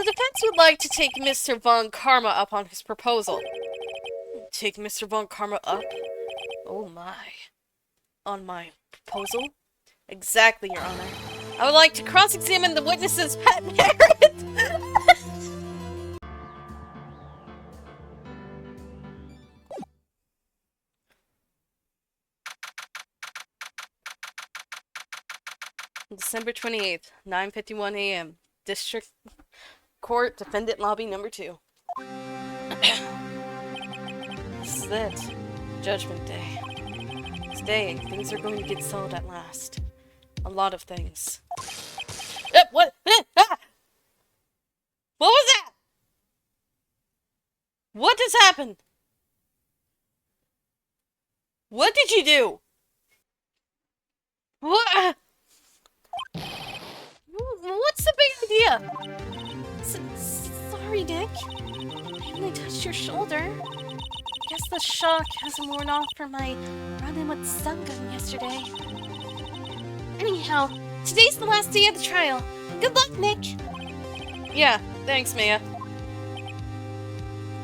defense would like to take Mr. Von Karma up on his proposal. Take Mr. Von Karma up? Oh my. On my proposal? Exactly, Your Honor. I would like to cross-examine the witness's pet parrot! December 28th, 9:51 a.m. District Court, Defendant Lobby Number 2. This is it. Judgment Day. Today, things are going to get settled at last. A lot of things. What? Ah! What was that? What just happened? What did you do? What? What's the big idea? Sorry, Nick. I only touched your shoulder. Guess the shock hasn't worn off from my run-in with stun gun yesterday. Anyhow, today's the last day of the trial. Good luck, Nick. Yeah, thanks, Maya.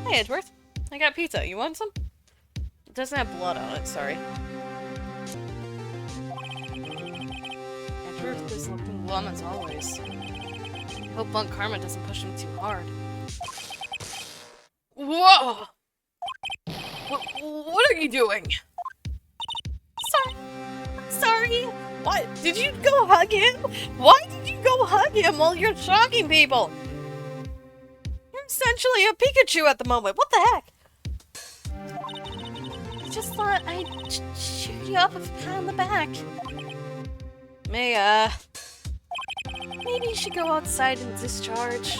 Hey, Edgeworth. I got pizza. You want some? It doesn't have blood on it, sorry. Edgeworth is looking glum as always. Hope Von Karma doesn't push him too hard. Whoa! What are you doing? Sorry. What? Did you go hug him? Why did you go hug him while you're shocking people? You're essentially a Pikachu at the moment. What the heck? I just thought I'd cheer you up with a pat on the back. Maya. Maybe you should go outside and discharge.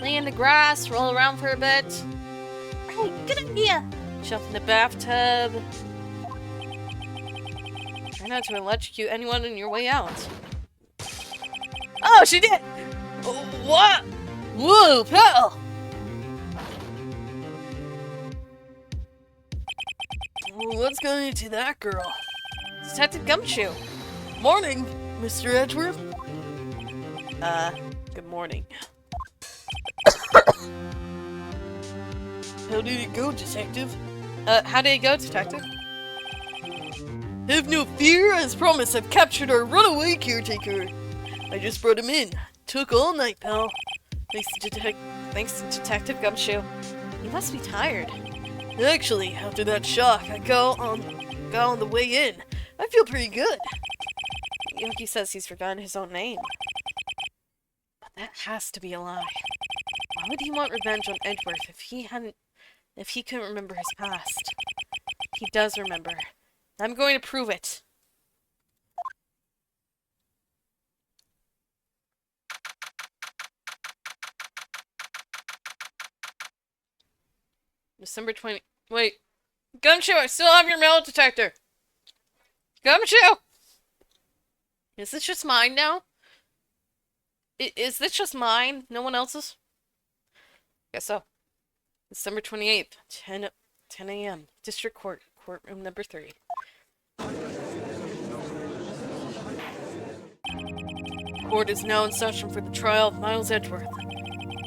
Lay in the grass, roll around for a bit. Right, good idea. Jump in the bathtub. Try not to electrocute anyone on your way out. Oh, she did! What? Whoa, pal! What's going into that girl? Detective Gumshoe. Morning, Mr. Edgeworth. Good morning. How did it go, Detective? How did it go, Detective? Have no fear, as promised, I've captured our runaway caretaker. I just brought him in. Took all night, pal. Thanks to Detective Gumshoe. You must be tired. Actually, after that shock, I got on the way in. I feel pretty good. Yoki says he's forgotten his own name. But that has to be a lie. Why would he want revenge on Edgeworth if he couldn't remember his past? He does remember. I'm going to prove it. December 20... Wait. Gumshoe, I still have your metal detector. Gumshoe! Is this just mine now? Is this just mine? No one else's? Guess so. December 28th, 10 a.m. District Court, courtroom number 3. Court is now in session for the trial of Miles Edgeworth.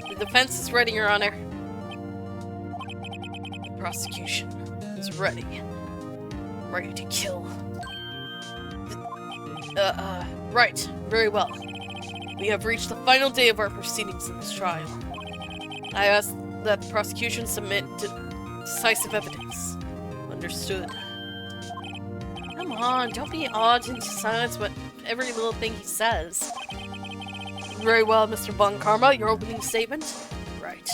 The defense is ready, Your Honor. The prosecution is ready. Ready to kill. Right. Very well. We have reached the final day of our proceedings in this trial. I ask that the prosecution submit decisive evidence. Understood. Come on, don't be awed into silence with every little thing he says. Very well, Mr. Von Karma, your opening statement? Right.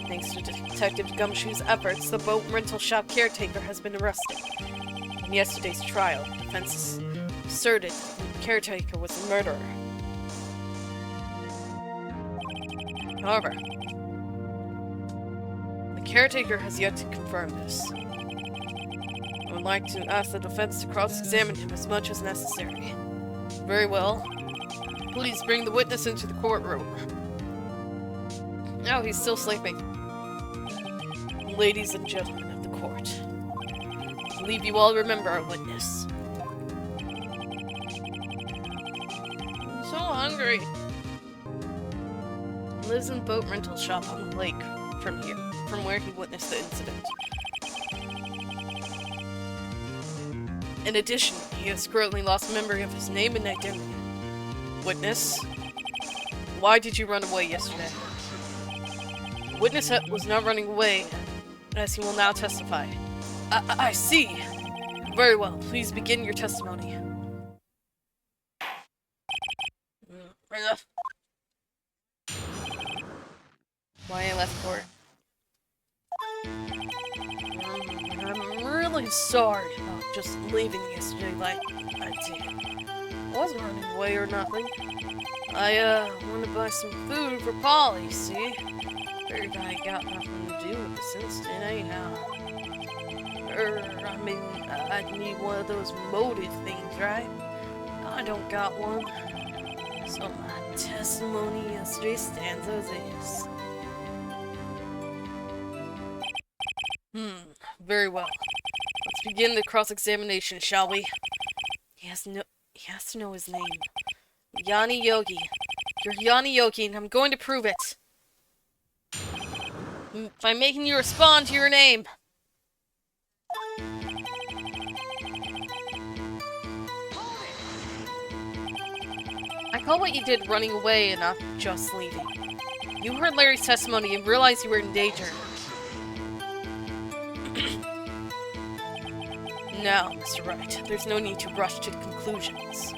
Thanks to Detective Gumshoe's efforts, the boat rental shop caretaker has been arrested. In yesterday's trial, the defense asserted the caretaker was the murderer. However, the caretaker has yet to confirm this. I would like to ask the defense to cross-examine him as much as necessary. Very well. Please bring the witness into the courtroom. No, he's still sleeping. Ladies and gentlemen of the court, I believe you all remember our witness. I'm so hungry. lives in the boat rental shop on the lake from here, from where he witnessed the incident. In addition, he has currently lost memory of his name and identity. Witness, why did you run away yesterday? Witness was not running away, as he will now testify. I see. Very well, please begin your testimony. Why I left court? I'm really sorry about just leaving yesterday like I did. I wasn't running away or nothing. I wanted to buy some food for Polly, see? Figured I got nothing to do with this incident anyhow. I mean, I'd need one of those motive things, right? I don't got one. So my testimony yesterday stands as is. Very well. Let's begin the cross-examination, shall we? He has to know his name. Yanni Yogi. You're Yanni Yogi, and I'm going to prove it. By making you respond to your name. I call what you did running away and not just leaving. You heard Larry's testimony and realized you were in danger. Now, Mr. Wright, there's no need to rush to conclusions.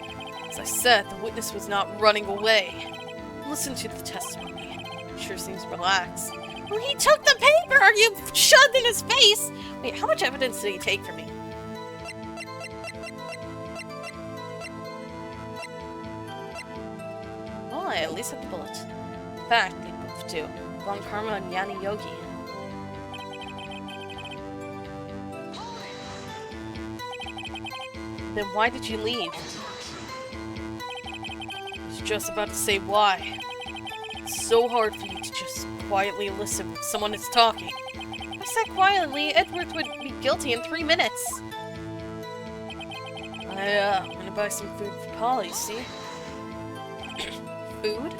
As I said, the witness was not running away. Listen to the testimony. Sure seems relaxed. Well, he took the paper you shoved in his face! Wait, how much evidence did he take from me? Well, I at least have the bullet. In fact, they both do. Von Karma and Yanni Yogi. Then why did you leave? I was just about to say why. It's so hard for you to just quietly listen when someone is talking. If I said quietly, Edward would be guilty in 3 minutes. I'm gonna buy some food for Polly, see? Food?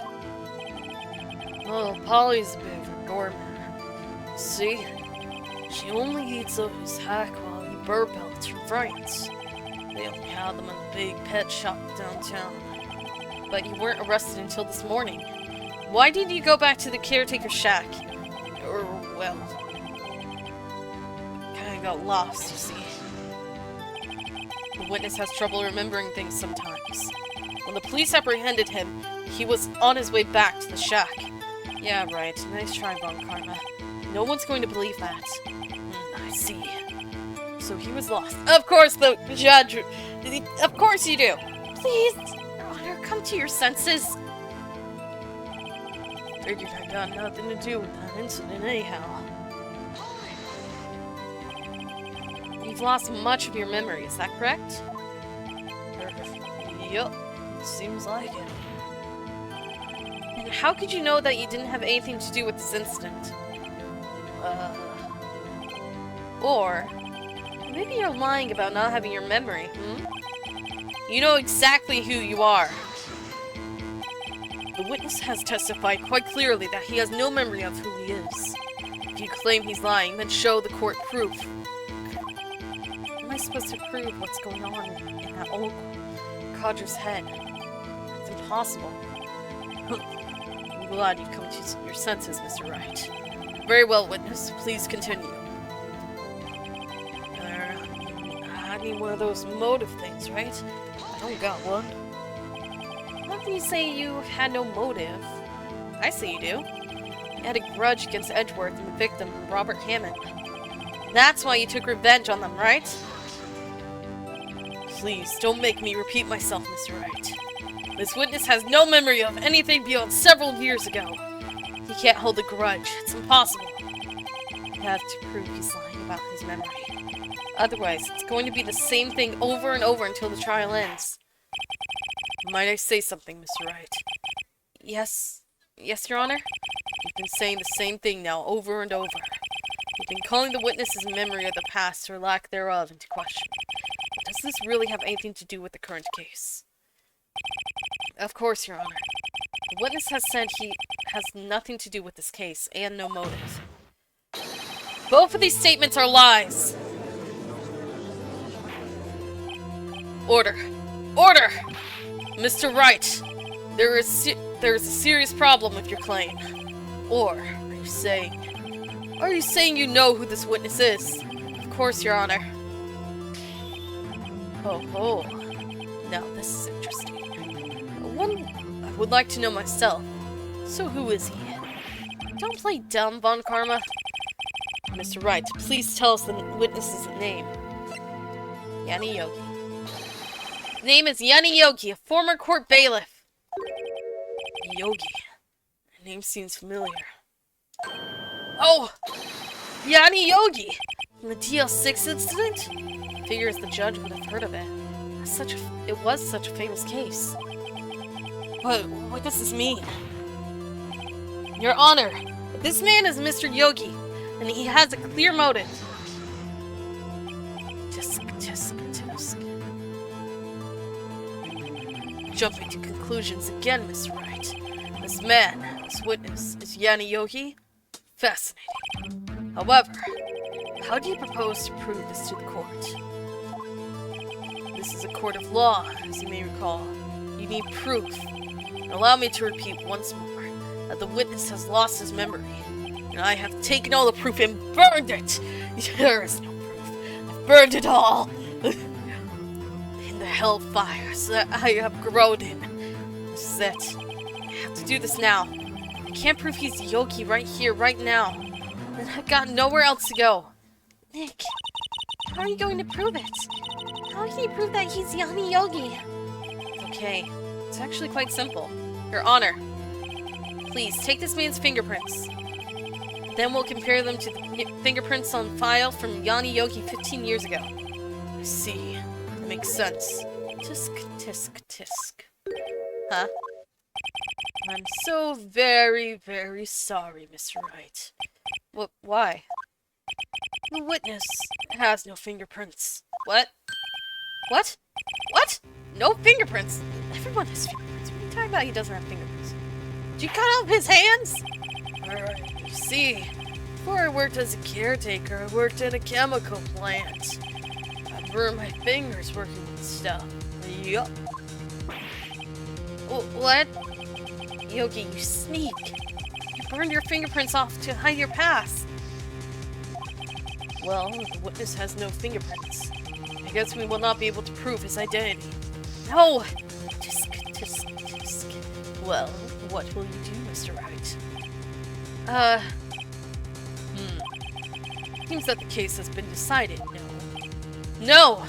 Oh, Polly's a bit of a gourmet. See? She only eats those high-quality bird pellets from Wright's. They only have them in the big pet shop downtown. But you weren't arrested until this morning. Why didn't you go back to the caretaker's shack? Or, well... kinda got lost, you see. The witness has trouble remembering things sometimes. When the police apprehended him, he was on his way back to the shack. Yeah, right. Nice try, Von Karma. No one's going to believe that. I see. So he was lost. Of course, the judge... Of course you do! Please, Your Honor, come to your senses. Figured I got nothing to do with that incident anyhow. You've lost much of your memory, is that correct? Yup, seems like it. And how could you know that you didn't have anything to do with this incident? Or... maybe you're lying about not having your memory, You know exactly who you are. The witness has testified quite clearly that he has no memory of who he is. If you claim he's lying, then show the court proof. How am I supposed to prove what's going on in that old codger's head? It's impossible. I'm glad you've come to your senses, Mr. Wright. Very well, witness. Please continue. I need one of those motive things, right? I don't got one. How can you say you had no motive? I say you do. You had a grudge against Edgeworth and the victim, Robert Hammond. That's why you took revenge on them, right? Please, don't make me repeat myself, Mr. Wright. This witness has no memory of anything beyond several years ago. He can't hold a grudge. It's impossible. You have to prove he's lying about his memory. Otherwise, it's going to be the same thing over and over until the trial ends. Might I say something, Mr. Wright? Yes. Yes, Your Honor? You've been saying the same thing now over and over. You've been calling the witness's memory of the past or lack thereof into question. But does this really have anything to do with the current case? Of course, Your Honor. The witness has said he has nothing to do with this case, and no motive. Both of these statements are lies. Order. Order! Mr. Wright, there is a serious problem with your claim. Or, are you saying you know who this witness is? Of course, Your Honor. Oh. Now, this is interesting. One I would like to know myself. So who is he? Don't play dumb, Von Karma. Mr. Wright, please tell us the witness's name. Yanni Yogi. Name is Yanni Yogi, a former court bailiff. Yogi. The name seems familiar. Oh! Yanni Yogi! From the TL6 incident? Figures the judge would have heard of it. It was such a famous case. What does this mean? Your Honor, this man is Mr. Yogi, and he has a clear motive. Tisk. Jumping to conclusions again, Mr. Wright. This witness, is Yanni Yogi? Fascinating. However, how do you propose to prove this to the court? This is a court of law, as you may recall. You need proof. Allow me to repeat once more that the witness has lost his memory, and I have taken all the proof and burned it! There is no proof. I've burned it all! In the hellfires that I have grown in. This is it. I have to do this now. I can't prove he's Yogi right here, right now. And I've got nowhere else to go. Nick, how are you going to prove it? How can you prove that he's Yanni Yogi? Okay, it's actually quite simple. Your Honor, please take this man's fingerprints. Then we'll compare them to the fingerprints on file from Yanni Yogi 15 years ago. I see. That makes sense. Tisk. Huh? I'm so very, very sorry, Mr. Wright. Why? The witness has no fingerprints. What? What? No fingerprints? Everyone has fingerprints. What are you talking about? He doesn't have fingerprints. Did you cut off his hands? You see, before I worked as a caretaker, I worked at a chemical plant. I burned my fingers working with stuff. Yup. What? Yogi, you sneak. You burned your fingerprints off to hide your past. Well, the witness has no fingerprints. I guess we will not be able to prove his identity. No! Tisk. Well, what will you do, Mr. Wright? Seems that the case has been decided, No!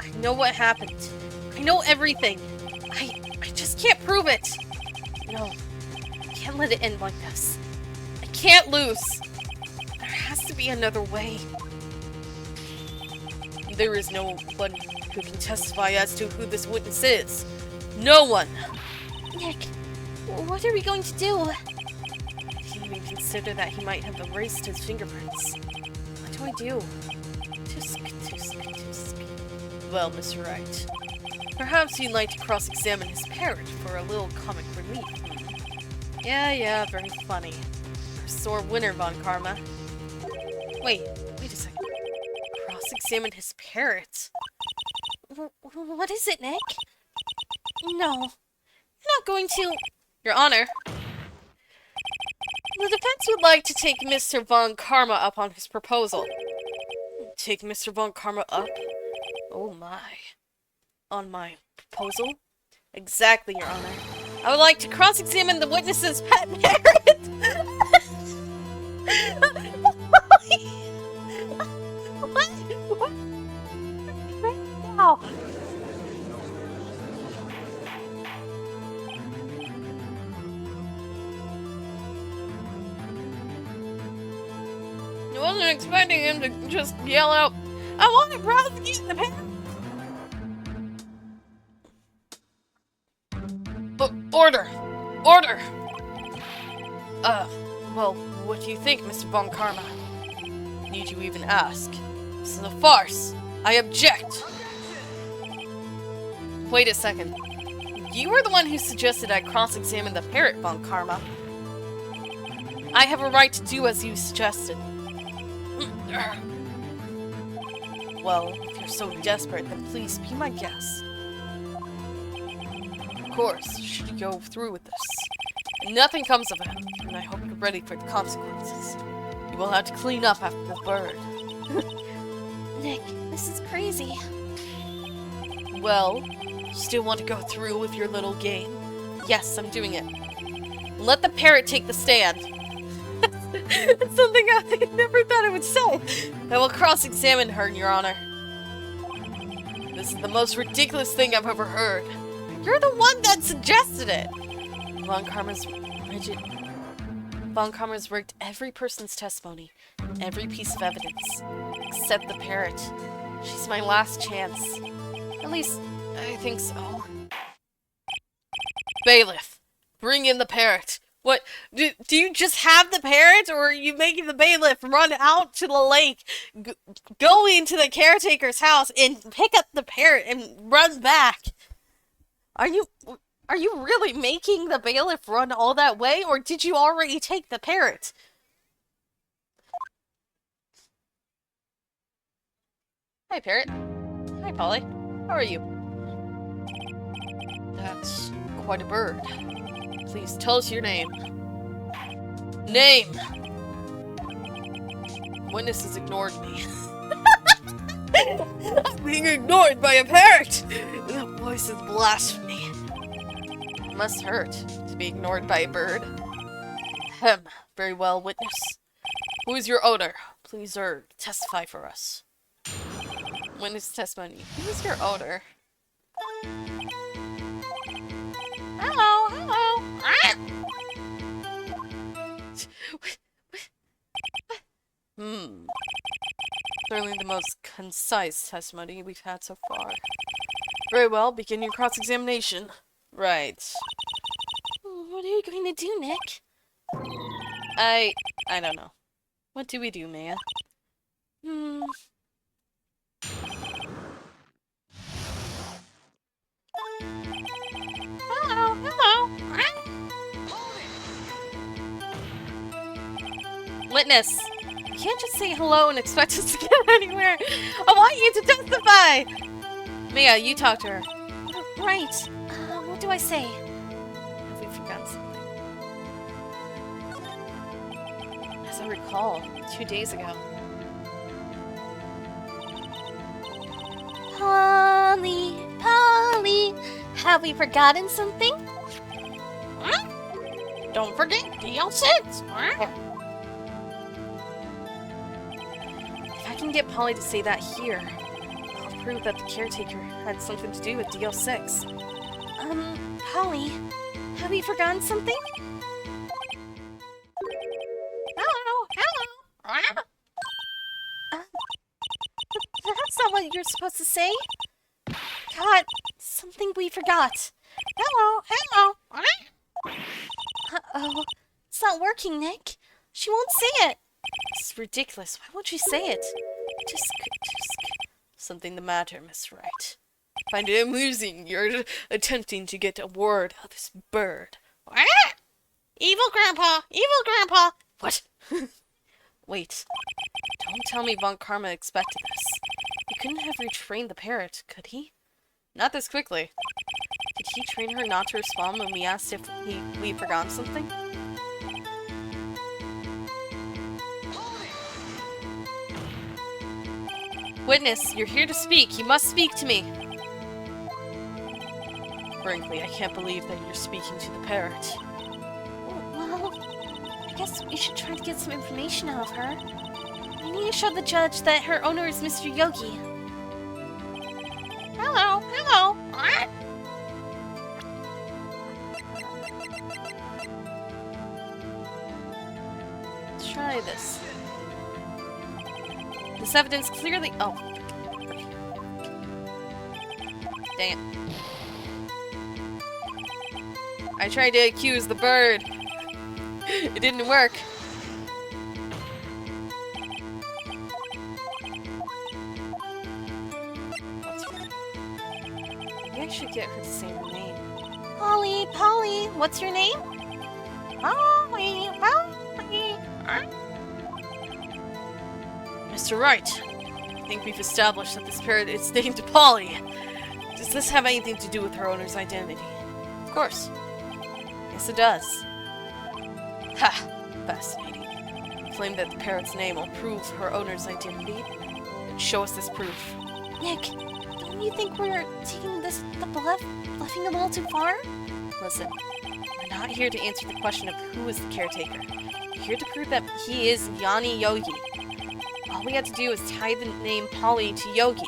I know what happened. I know everything. I just can't prove it. No. I can't let it end like this. I can't lose. There has to be another way. There is no one who can testify as to who this witness is. No one! Nick, what are we going to do? I didn't even consider that he might have erased his fingerprints. What do I do? Tisk. Well, Mr. Wright, perhaps you'd like to cross-examine his parrot for a little comic relief. Yeah, very funny. You're a sore winner, Von Karma. Wait a second. Cross-examine his parrot? What is it, Nick? No. You're not going to... Your Honor. The defense would like to take Mr. Von Karma up on his proposal. Take Mr. Von Karma up? Oh my. On my proposal? Exactly, Your Honor. I would like to cross-examine the witness's pet parrot! What? Right now? I wasn't expecting him to just yell out, I want to prosecute the parrot! Order! Well, what do you think, Mr. Von Karma? Need you even ask? This is a farce! I object! Wait a second. You were the one who suggested I cross-examine the parrot, Von Karma. I have a right to do as you suggested. Well, if you're so desperate, then please be my guest. Of course, should you go through with this. And nothing comes of it, and I hope you're ready for the consequences. You will have to clean up after the bird. Nick, this is crazy. Well, still want to go through with your little game? Yes, I'm doing it. Let the parrot take the stand. It's something I never thought I would say. I will cross-examine her, Your Honor. This is the most ridiculous thing I've ever heard. You're the one that suggested it! Von Karma's rigged every person's testimony, every piece of evidence, except the parrot. She's my last chance. At least, I think so. Bailiff, bring in the parrot. What? Do you just have the parrot, or are you making the bailiff run out to the lake, go into the caretaker's house, and pick up the parrot and run back? Are you really making the bailiff run all that way, or did you already take the parrot? Hi, parrot. Hi, Polly. How are you? That's quite a bird. Please tell us your name. Name! Witness has ignored me. I'm being ignored by a parrot! That voice is blasphemy. It must hurt to be ignored by a bird. Ahem. Very well, witness. Who is your owner? Please, testify for us. Witness testimony. Who is your owner? Hello, hello. Certainly the most concise testimony we've had so far. Very well, begin your cross-examination. Right. What are you going to do, Nick? I don't know. What do we do, Maya? Hello, hello. Witness, you can't just say hello and expect us to get anywhere. I want you to testify. Mia, you talk to her. Right. What do I say? Have we forgotten something? As I recall, 2 days ago. Polly, Polly, have we forgotten something? Don't forget DL6. If I can get Polly to say that here, I'll prove that the caretaker had something to do with DL6. Polly, have we forgotten something? Hello, hello. That's not what you're supposed to say. God, something we forgot. Hello, hello. Uh-oh. It's not working, Nick. She won't say it. It's ridiculous. Why won't you say it? Just something the matter, Miss Wright. Find it amusing you're attempting to get a word out of this bird. Evil Grandpa! Evil Grandpa! What? Wait. Don't tell me Von Karma expected this. He couldn't have retrained the parrot, could he? Not this quickly. Did he train her not to respond when we asked if we forgot something? Witness, you're here to speak. You must speak to me. Frankly, I can't believe that you're speaking to the parrot. Well, I guess we should try to get some information out of her. We need to show the judge that her owner is Mr. Yogi. Hello, hello. Let's try this. This evidence clearly— oh. Dang it. I tried to accuse the bird. It didn't work. Maybe I should get her to say her name. Polly, Polly, what's your name? Polly, Polly. Mr. Wright, I think we've established that this parrot is named Polly. Does this have anything to do with her owner's identity? Of course. Yes, it does. Ha! Fascinating. You claim that the parrot's name will prove her owner's identity? Then show us this proof. Nick, don't you think we're taking bluffing a little too far? Listen, we're not here to answer the question of who is the caretaker. We're here to prove that he is Yanni Yogi. All we have to do is tie the name Polly to Yogi.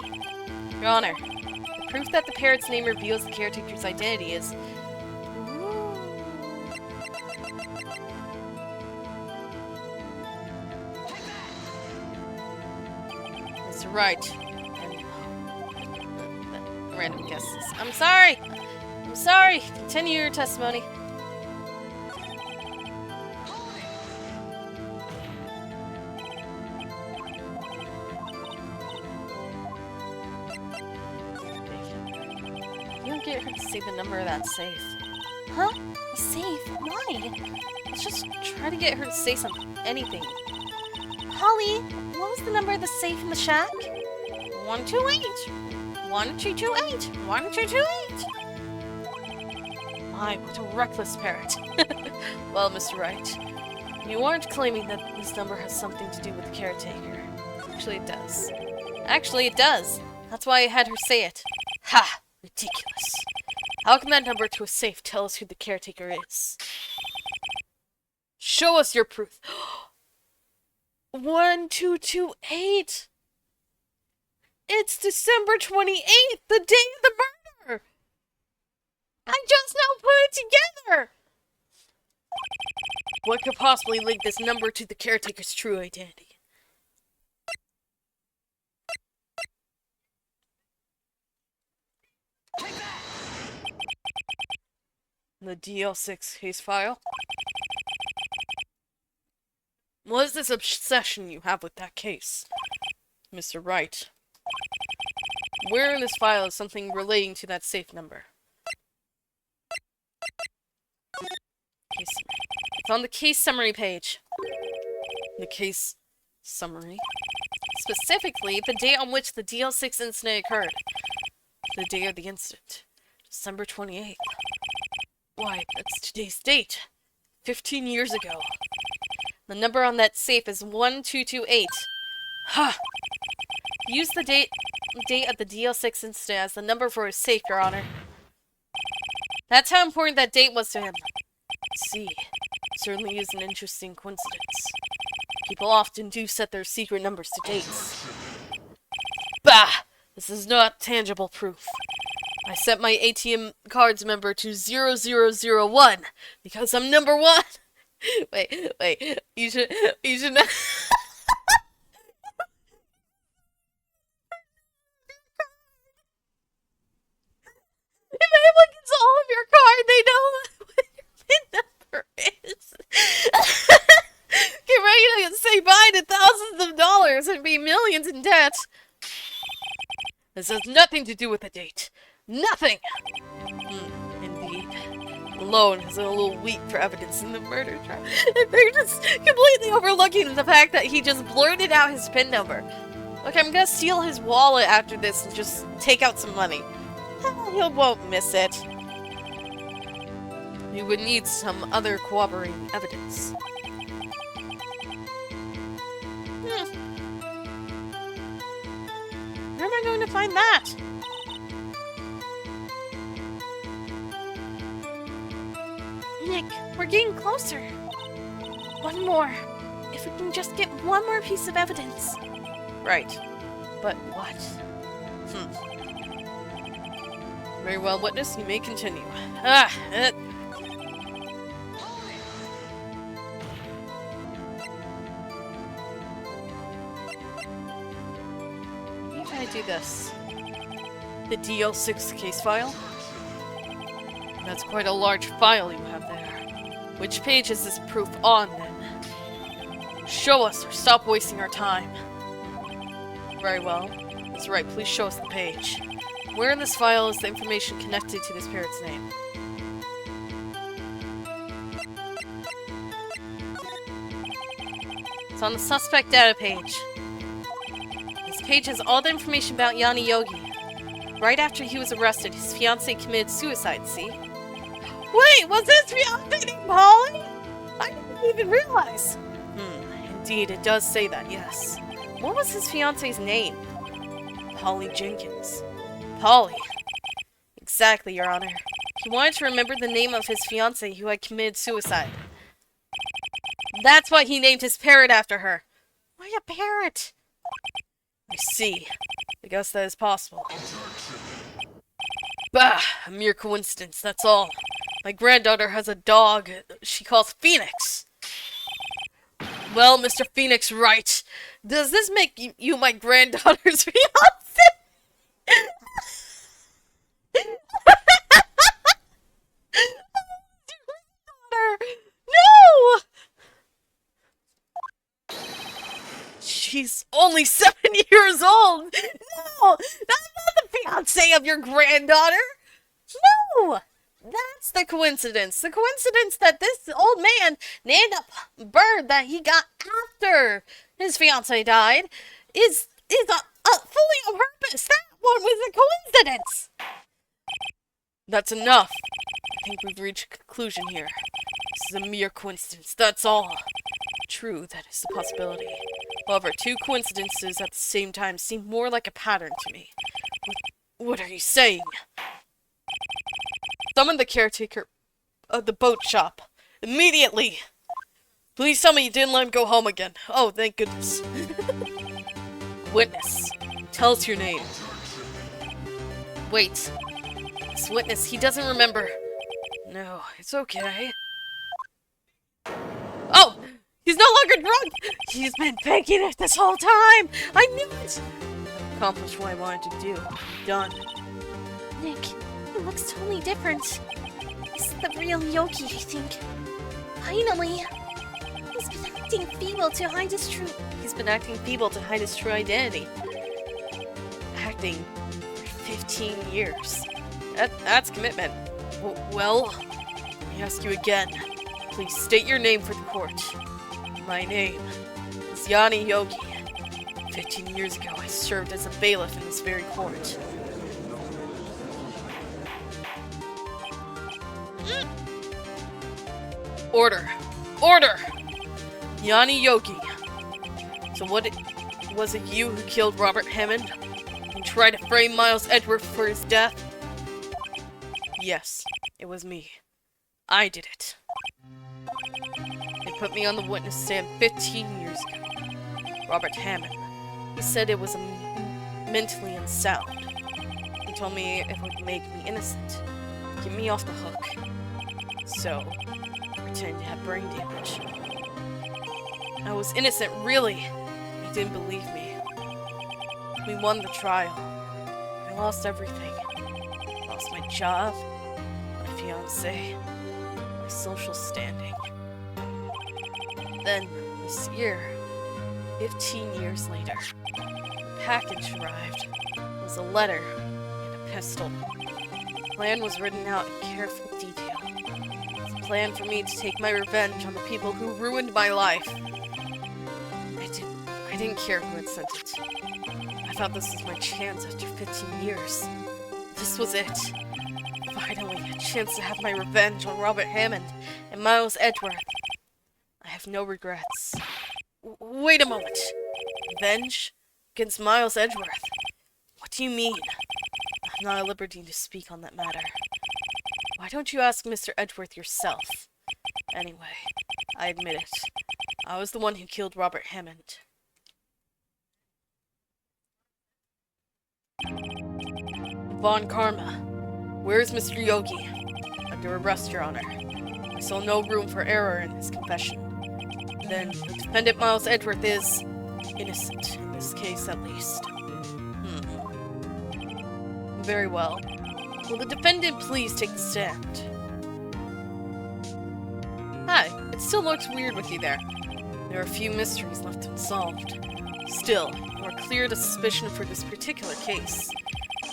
Your Honor, the proof that the parrot's name reveals the caretaker's identity is... Mr. Wright. And random guesses. I'm sorry! I'm sorry! Continue your testimony. You don't get her to say the number of that safe. Huh? A safe? Why? Let's just try to get her to say anything. Holly, what was the number of the safe in the shack? 128. 1228. 1228. My, what a reckless parrot. Well, Mr. Wright, you aren't claiming that this number has something to do with the caretaker. Actually, it does. Actually, it does. That's why I had her say it. Ha! Ridiculous. How can that number to a safe tell us who the caretaker is? Show us your proof. 1228. It's December 28th, the day of the murder. I just now put it together. What could possibly link this number to the caretaker's true identity? The DL6 case file? What is this obsession you have with that case? Mr. Wright. Where in this file is something relating to that safe number? It's on the case summary page. The case summary. Specifically, the date on which the DL6 incident occurred. The day of the incident. December 28th. Why, that's today's date. 15 years ago. The number on that safe is 1228. Ha! Use the date of the DL6 incident as the number for his safe, Your Honor. That's how important that date was to him. I see. Certainly is an interesting coincidence. People often do set their secret numbers to dates. Bah! This is not tangible proof. I set my ATM card's number to 0001 because I'm number one. Wait. You should not. If anyone gets all of your card, they know what your PIN number is. Get ready to say bye to thousands of dollars and be millions in debt. This has nothing to do with the date. Nothing! Indeed. Alone is a little weak for evidence in the murder trial. They're just completely overlooking the fact that he just blurted out his PIN number. Look, I'm gonna steal his wallet after this and just take out some money. He won't miss it. You would need some other corroborating evidence. Where am I going to find that? Nick, we're getting closer. One more. If we can just get one more piece of evidence. Right. But what? Very well, witness, you may continue. Let me try to do this. The DL6 case file? That's quite a large file you have there. Which page is this proof on, then? Show us, or stop wasting our time. Very well. That's right, please show us the page. Where in this file is the information connected to this parrot's name? It's on the suspect data page. page has all the information about Yanni Yogi. Right after he was arrested, his fiancée committed suicide, see? Wait, was his fiancée named Polly? I didn't even realize. Indeed, it does say that, yes. What was his fiancée's name? Polly Jenkins. Polly. Exactly, Your Honor. He wanted to remember the name of his fiancée who had committed suicide. That's why he named his parrot after her. Why a parrot? I see. I guess that is possible. Bah! A mere coincidence, that's all. My granddaughter has a dog she calls Phoenix. Well, Mr. Phoenix Wright, does this make you my granddaughter's fiancé? No! She's only 7 years old! No! That's not the fiancé of your granddaughter! No! That's the coincidence. The coincidence that this old man named a bird that he got after his fiancée died is fully on purpose. That one was a coincidence! That's enough. I think we've reached a conclusion here. This is a mere coincidence, that's all. True, that is a possibility. However, two coincidences at the same time seem more like a pattern to me. What are you saying? Summon the caretaker of the boat shop. Immediately! Please tell me you didn't let him go home again. Oh, thank goodness. Witness, tell us your name. Wait. This witness, he doesn't remember. No, it's okay. Oh! He's no longer drunk! He's been faking it this whole time! I knew it! Accomplished what I wanted to do. Done. Nick, he looks totally different. This is the real Yogi, I think. Finally! He's been acting feeble to hide his true... He's been acting feeble to hide his true identity. Acting for 15 years. That's commitment. Well, let me ask you again. Please state your name for the court. My name is Yanni Yogi. 15 years ago, I served as a bailiff in this very court. Order! Order! Yanni Yogi. So was it you who killed Robert Hammond and tried to frame Miles Edgeworth for his death? Yes, it was me. I did it. They put me on the witness stand 15 years ago. Robert Hammond. He said it was mentally unsound. He told me it would make me innocent. Get me off the hook. So, I pretended to have brain damage. I was innocent, really. He didn't believe me. We won the trial. I lost everything. Lost my job, my fiancé, my social standing. Then, this year, 15 years later, a package arrived. It was a letter and a pistol. The plan was written out in careful detail. It was a plan for me to take my revenge on the people who ruined my life. I didn't care who had sent it. I thought this was my chance after 15 years. This was it. Finally, a chance to have my revenge on Robert Hammond and Miles Edgeworth. I have no regrets. Wait a moment. Revenge? Against Miles Edgeworth? What do you mean? I'm not at liberty to speak on that matter. Why don't you ask Mr. Edgeworth yourself? Anyway, I admit it. I was the one who killed Robert Hammond. Von Karma. Where's Mr. Yogi? Under arrest, Your Honor. I saw no room for error in his confession. Then, the defendant Miles Edgeworth is innocent, in this case at least. Very well. Will the defendant please take the stand? Hi, it still looks weird with you there. There are a few mysteries left unsolved. Still, you are cleared of suspicion for this particular case.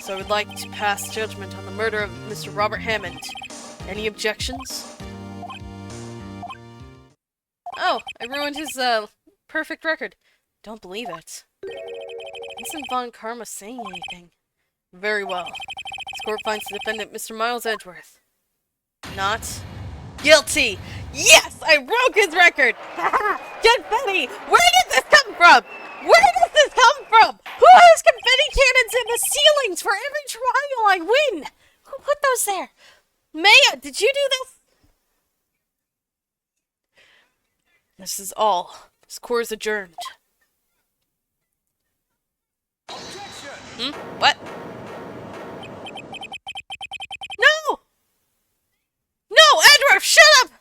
So I would like to pass judgment on the murder of Mr. Robert Hammond. Any objections? Oh, I ruined his, perfect record. Don't believe it. Isn't Von Karma saying anything? Very well. This court finds the defendant, Mr. Miles Edgeworth, not guilty. Yes, I broke his record. Confetti, where did this come from? Where does this come from? Who has confetti cannons in the ceilings for every trial I win? Who put those there? Maya, did you do this? This is all. This court is adjourned. What? No! No, Edward, shut up!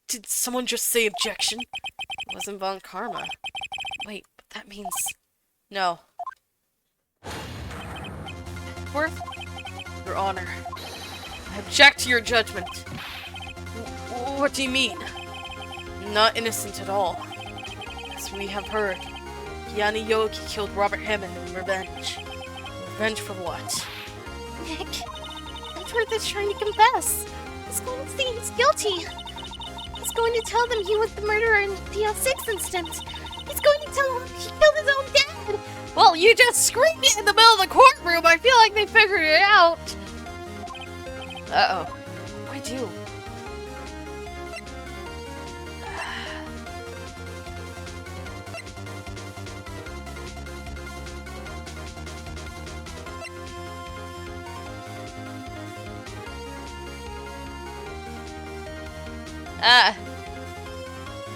Did someone just say objection? It wasn't Von Karma. Wait, but that means... No. Edward? Your Honor. I object to your judgment. What do you mean? Not innocent at all. As we have heard, Yanni Yogi killed Robert Hammond in revenge. Revenge for what? Nick, Edward is trying to confess. He's going to say he's guilty. He's going to tell them he was the murderer in the Pt17 incident. He's going to tell them he killed his own dad. Well, you just screamed it in the middle of the courtroom. I feel like they figured it out. Uh-oh. What do I do?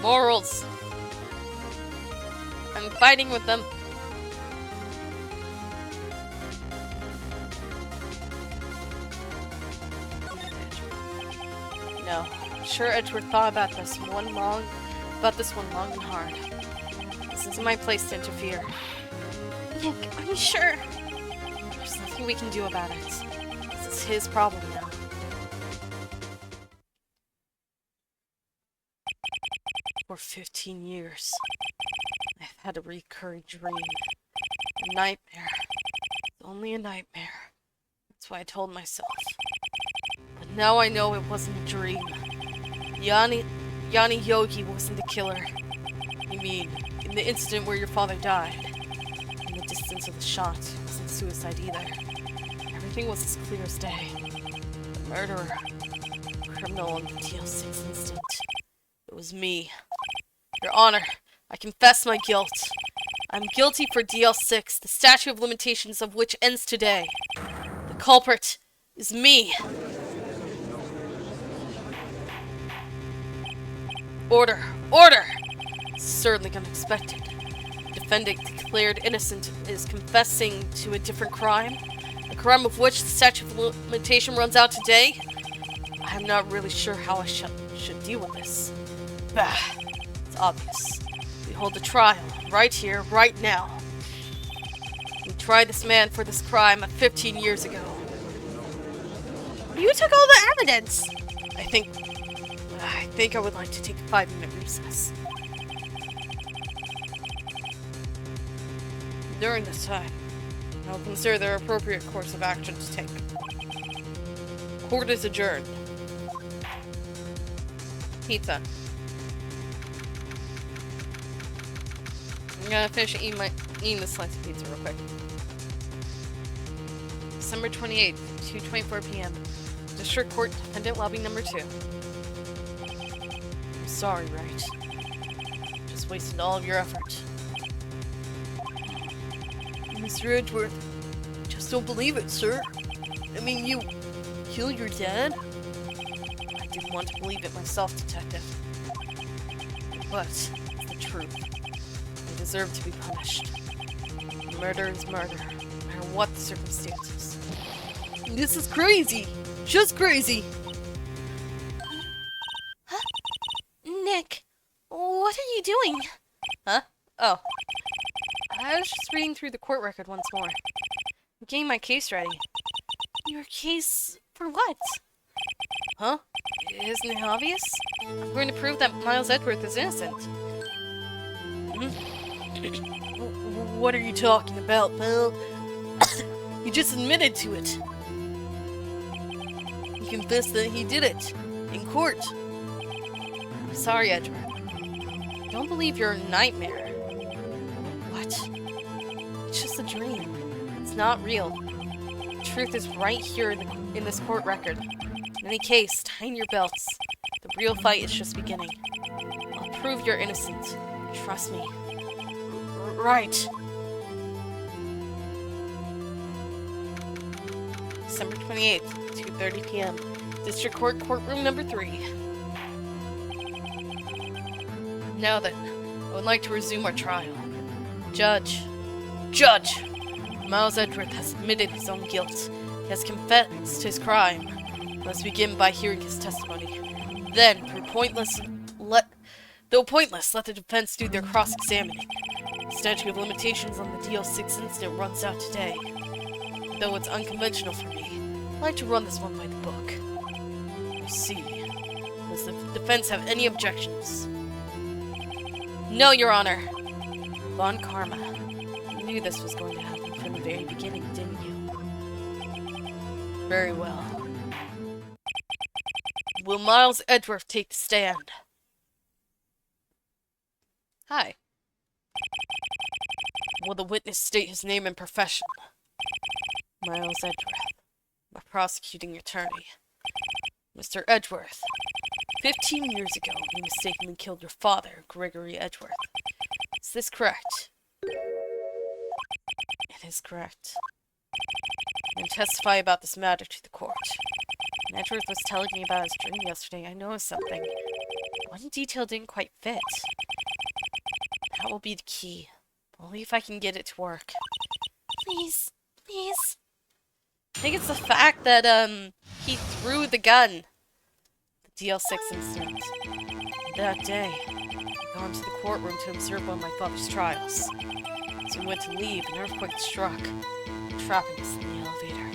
Morals. I'm fighting with them. No. I'm sure Edgeworth thought about this one long and hard. This isn't my place to interfere. Nick, are you sure? There's nothing we can do about it. This is his problem now. For 15 years, I've had a recurring dream. A nightmare. It's only a nightmare. That's why I told myself. But now I know it wasn't a dream. Yanni Yogi wasn't the killer. You mean, in the incident where your father died, in the distance of the shot, it wasn't suicide either. Everything was as clear as day. The murderer, criminal in the TL6 incident. It was me. Your Honor, I confess my guilt. I'm guilty for DL6, the statute of limitations of which ends today. The culprit is me. Order! Order! Certainly unexpected. The defendant declared innocent is confessing to a different crime. A crime of which the statute of limitation runs out today. I'm not really sure how I should deal with this. Bah! It's obvious. We hold a trial, right here, right now. We tried this man for this crime 15 years ago. You took all the evidence! I think I would like to take a 5-minute recess. During this time, I will consider the appropriate course of action to take. Court is adjourned. Pizza. I'm gonna finish eating this slice of pizza real quick. December 28th, 2:24 p.m. District Court, Defendant Lobby Number 2. I'm sorry, Wright. Just wasted all of your effort. Mr. Edgeworth, I just don't believe it, sir. I mean, you killed your dad? I didn't want to believe it myself, Detective. But it's the truth. I deserve to be punished. Murder is murder, no matter what the circumstances. This is crazy! Just crazy! Huh? Nick, what are you doing? Huh? Oh. I was just reading through the court record once more. I'm getting my case ready. Your case for what? Huh? Isn't it obvious? I'm going to prove that Miles Edgeworth is innocent. What are you talking about, pal? You just admitted to it. He confessed that he did it. In court. I'm sorry, Edgeworth. Don't believe your nightmare. What? It's just a dream. It's not real. The truth is right here in this court record. In any case, tighten your belts. The real fight is just beginning. I'll prove you're innocent. Trust me. Right. December 28th, 2:30 p.m. District Court, courtroom number 3. Now then, I would like to resume our trial. Judge. Miles Edgeworth has admitted his own guilt. He has confessed his crime. Let's begin by hearing his testimony. Then, though pointless, let the defense do their cross-examining. The statute of limitations on the DL6 incident runs out today. Though it's unconventional for me, I like to run this one by the book. I see. Does the defense have any objections? No, Your Honor. Von Karma. You knew this was going to happen from the very beginning, didn't you? Very well. Will Miles Edgeworth take the stand? Hi. Will the witness state his name and profession? Miles Edgeworth. My prosecuting attorney. Mr. Edgeworth, 15 years ago, you mistakenly killed your father, Gregory Edgeworth. Is this correct? It is correct. And testify about this matter to the court. When Edgeworth was telling me about his dream yesterday, I noticed something. One detail didn't quite fit. That will be the key. Only if I can get it to work. Please. Please. I think it's the fact that, he threw the gun. The DL6 incident. That day, I got into the courtroom to observe one of my father's trials. As we went to leave, an earthquake struck, trapping us in the elevator.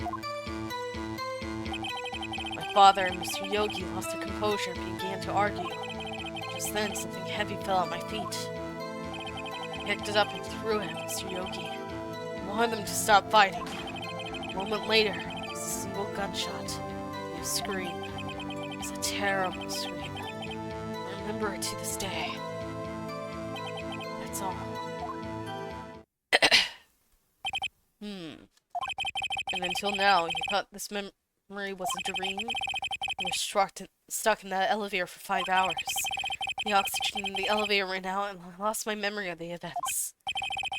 My father and Mr. Yogi lost their composure and began to argue. Just then, something heavy fell at my feet. I picked it up and threw it at Mr. Yogi. I wanted them to stop fighting. A moment later, there was a single gunshot and a scream. It was a terrible scream. I remember it to this day. That's all. And until now, you thought this memory was a dream? You were stuck in that elevator for 5 hours. The oxygen in the elevator ran out and I lost my memory of the events.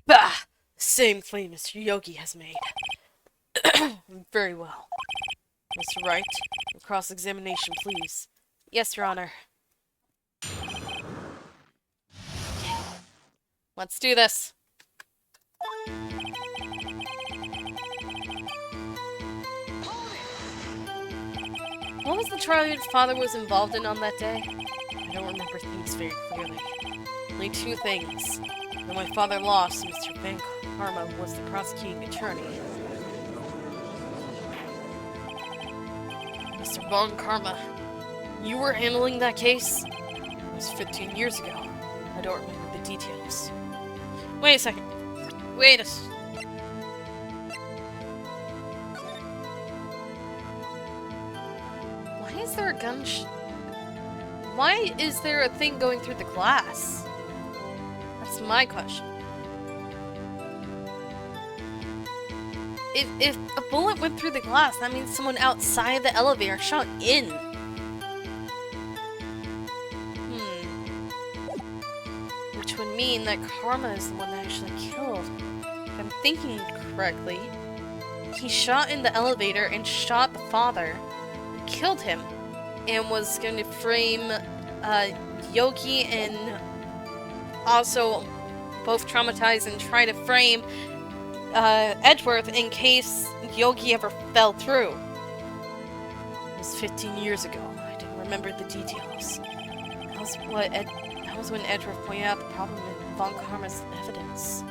Bah! The same claim Mr. Yogi has made. Very well. Mr. Wright, your cross-examination, please. Yes, Your Honor. Let's do this. What was the trial your father was involved in on that day? I don't remember things very clearly. Only 2 things. When my father lost, Mr. Van Karma was the prosecuting attorney. Mr. Von Karma, you were handling that case? It was 15 years ago. I don't remember the details. Wait a second. Wait a s- Why is there a Why is there a thing going through the glass? That's my question. If a bullet went through the glass, that means someone outside the elevator shot in. Which would mean that Karma is the one that actually killed. If I'm thinking correctly, he shot in the elevator and shot the father, killed him, and was going to frame Yogi and also both traumatize and try to frame Edgeworth in case Yogi ever fell through. It was 15 years ago. I didn't remember the details. That was when Edgeworth pointed out the problem in Von Karma's evidence.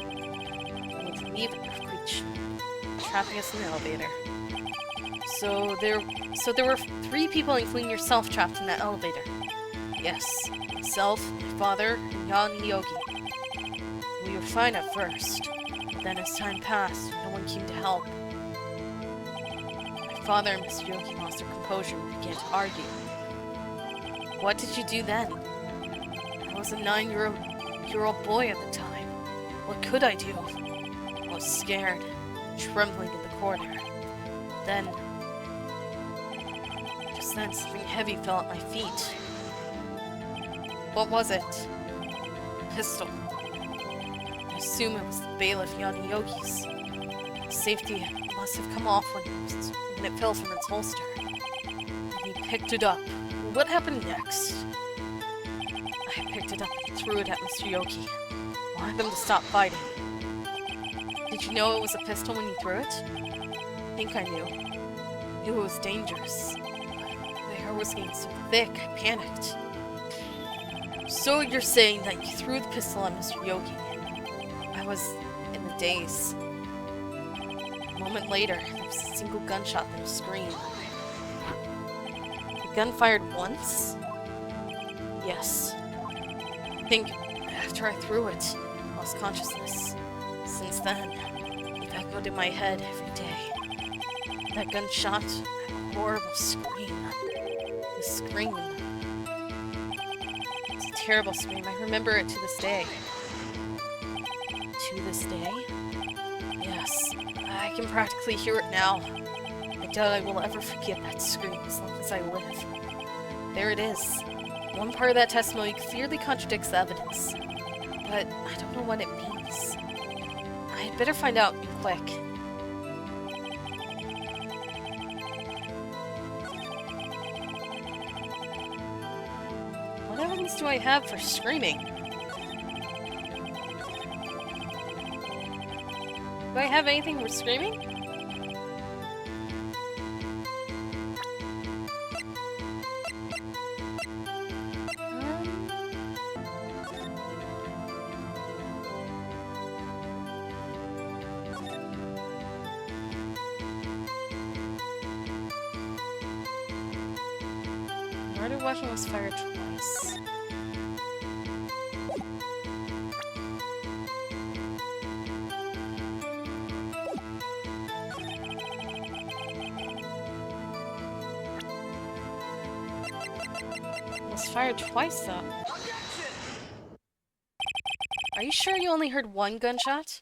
He would leave an earthquake trapping us in the elevator. So there were 3 people, including yourself, trapped in that elevator. Yes. Myself, my father, and Yan Yogi. We were fine at first. Then as time passed, no one came to help. My father and Mr. Yogi lost their composure and began to argue. What did you do then? I was a 9-year-old boy at the time. What could I do? was scared, trembling in the corner. Then, just then, something heavy fell at my feet. What was it? A pistol. I assume it was the bailiff Yanni Yogi's. The safety must have come off when it fell from its holster. And he picked it up. What happened next? I picked it up and threw it at Mr. Yogi. Wanted them to stop fighting. Did you know it was a pistol when you threw it? I think I knew. Knew it was dangerous. The air was getting so thick, I panicked. So you're saying that you threw the pistol at Mr. Yogi. I was in the daze. A moment later, there was a single gunshot and a scream. The gun fired once? Yes. I think after I threw it, I lost consciousness. Since then, it echoed in my head every day. That gunshot, that horrible scream. The scream. It's a terrible scream. I remember it to this day. To this day? Yes. I can practically hear it now. I doubt I will ever forget that scream as long as I live. There it is. One part of that testimony clearly contradicts the evidence. But I don't know what it means. I'd better find out quick. What evidence do I have for screaming? Do I have anything for screaming? Murder weapon was fired twice. It was fired twice, though. Are you sure you only heard one gunshot?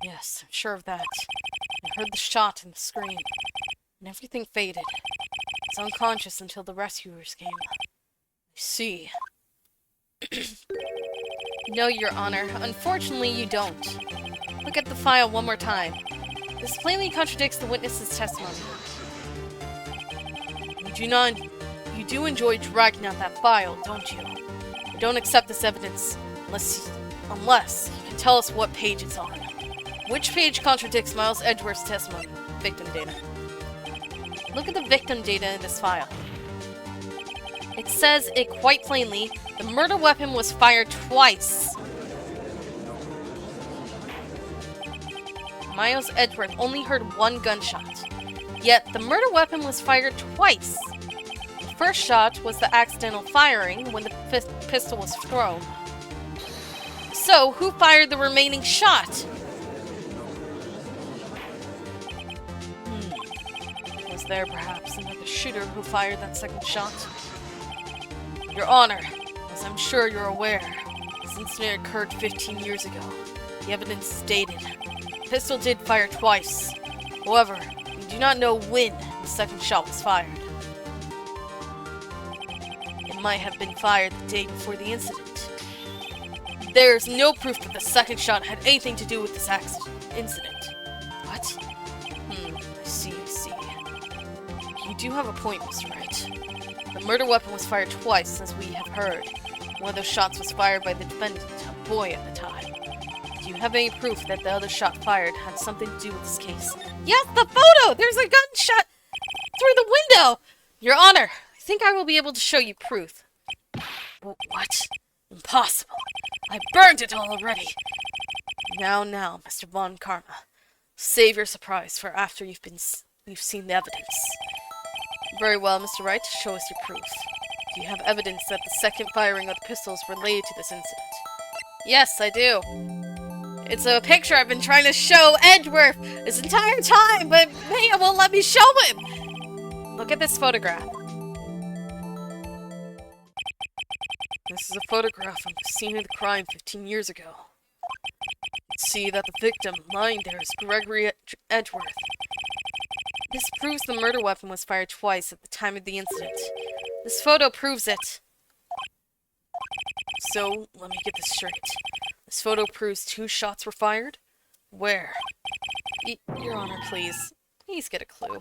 Yes, I'm sure of that. I heard the shot and the scream, and everything faded. I was unconscious until the rescuers came. I see. No, Your Honor. Unfortunately, you don't. Look at the file one more time. This plainly contradicts the witness's testimony. You do enjoy dragging out that file, don't you? I don't accept this evidence unless you can tell us what page it's on. Which page contradicts Miles Edgeworth's testimony? Victim data. Look at the victim data in this file. It says it quite plainly, the murder weapon was fired twice. Miles Edgeworth only heard one gunshot. Yet, the murder weapon was fired twice. The first shot was the accidental firing when the pistol was thrown. So, who fired the remaining shot? Was there perhaps another shooter who fired that second shot? Your Honor, as I'm sure you're aware, this incident occurred 15 years ago. The evidence is dated. The pistol did fire twice. However, we do not know when the second shot was fired. It might have been fired the day before the incident. There's no proof that the second shot had anything to do with this incident. What? I see. You do have a point, Mr. Wright. The murder weapon was fired twice, as we have heard. One of those shots was fired by the defendant, a boy at the time. Do you have any proof that the other shot fired had something to do with this case? Yes, the photo! There's a gunshot through the window! Your Honor, I think I will be able to show you proof. What? Impossible. I burned it all already. Now, Mr. Von Karma. Save your surprise for after you've seen the evidence. Very well, Mr. Wright. Show us your proof. Do you have evidence that the second firing of the pistols related to this incident? Yes, I do. It's a picture I've been trying to show Edgeworth this entire time, but Maya won't let me show him! Look at this photograph. This is a photograph from the scene of the crime 15 years ago. It see that the victim lying there is Gregory Edgeworth. This proves the murder weapon was fired twice at the time of the incident. This photo proves it. So, let me get this straight. This photo proves 2 shots were fired? Where? Your Honor, please. Please get a clue.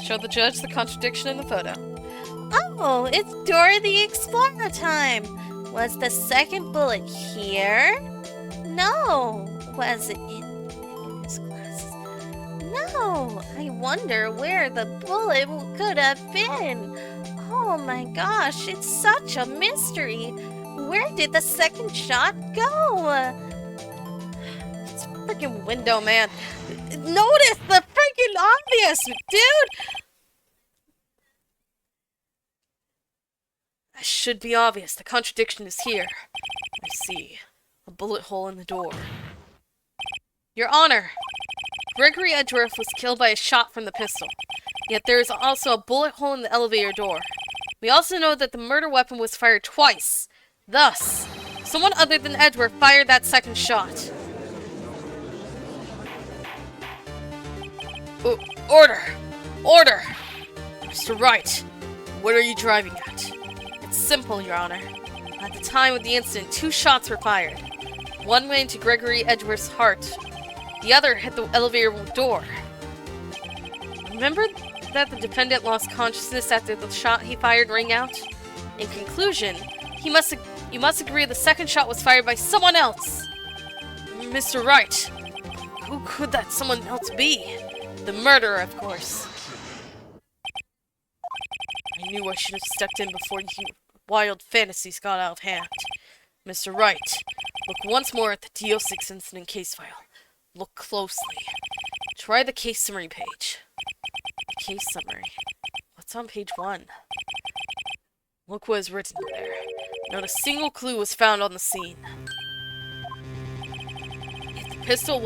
Show the judge the contradiction in the photo. Oh, it's Dora the Explorer time! Was the second bullet here? No. Was it in his glasses? No. I wonder where the bullet could have been. Oh my gosh, it's such a mystery. Where did the second shot go? It's a freaking window, man. Notice the freaking obvious, dude! That should be obvious. The contradiction is here. I see. A bullet hole in the door. Your Honor! Gregory Edgeworth was killed by a shot from the pistol. Yet there is also a bullet hole in the elevator door. We also know that the murder weapon was fired twice. Thus, someone other than Edgeworth fired that second shot. Order! Order! Mr. Wright, what are you driving at? It's simple, Your Honor. At the time of the incident, 2 shots were fired. One went into Gregory Edgeworth's heart. The other hit the elevator door. Remember that the defendant lost consciousness after the shot he fired rang out? In conclusion, you must agree the second shot was fired by someone else. Mr. Wright, who could that someone else be? The murderer, of course. I knew I should have stepped in before you wild fantasies got out of hand. Mr. Wright, look once more at the DO6 incident case file. Look closely. Try the case summary page. The case summary. What's on page 1? Look what is written there. Not a single clue was found on the scene. If the pistol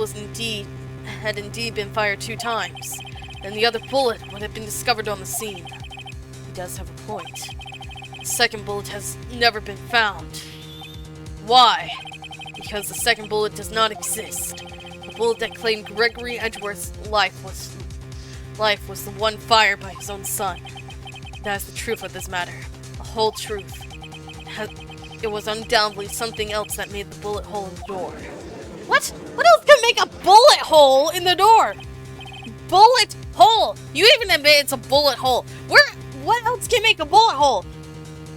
had indeed been fired 2 times, then the other bullet would have been discovered on the scene. He does have a point. The second bullet has never been found. Why? Because the second bullet does not exist. The bullet that claimed Gregory Edgeworth's life was the one fired by his own son. That is the truth of this matter. The whole truth. It was undoubtedly something else that made the bullet hole in the door. What? What else can make a bullet hole in the door? Bullet hole! You even admit it's a bullet hole. What else can make a bullet hole?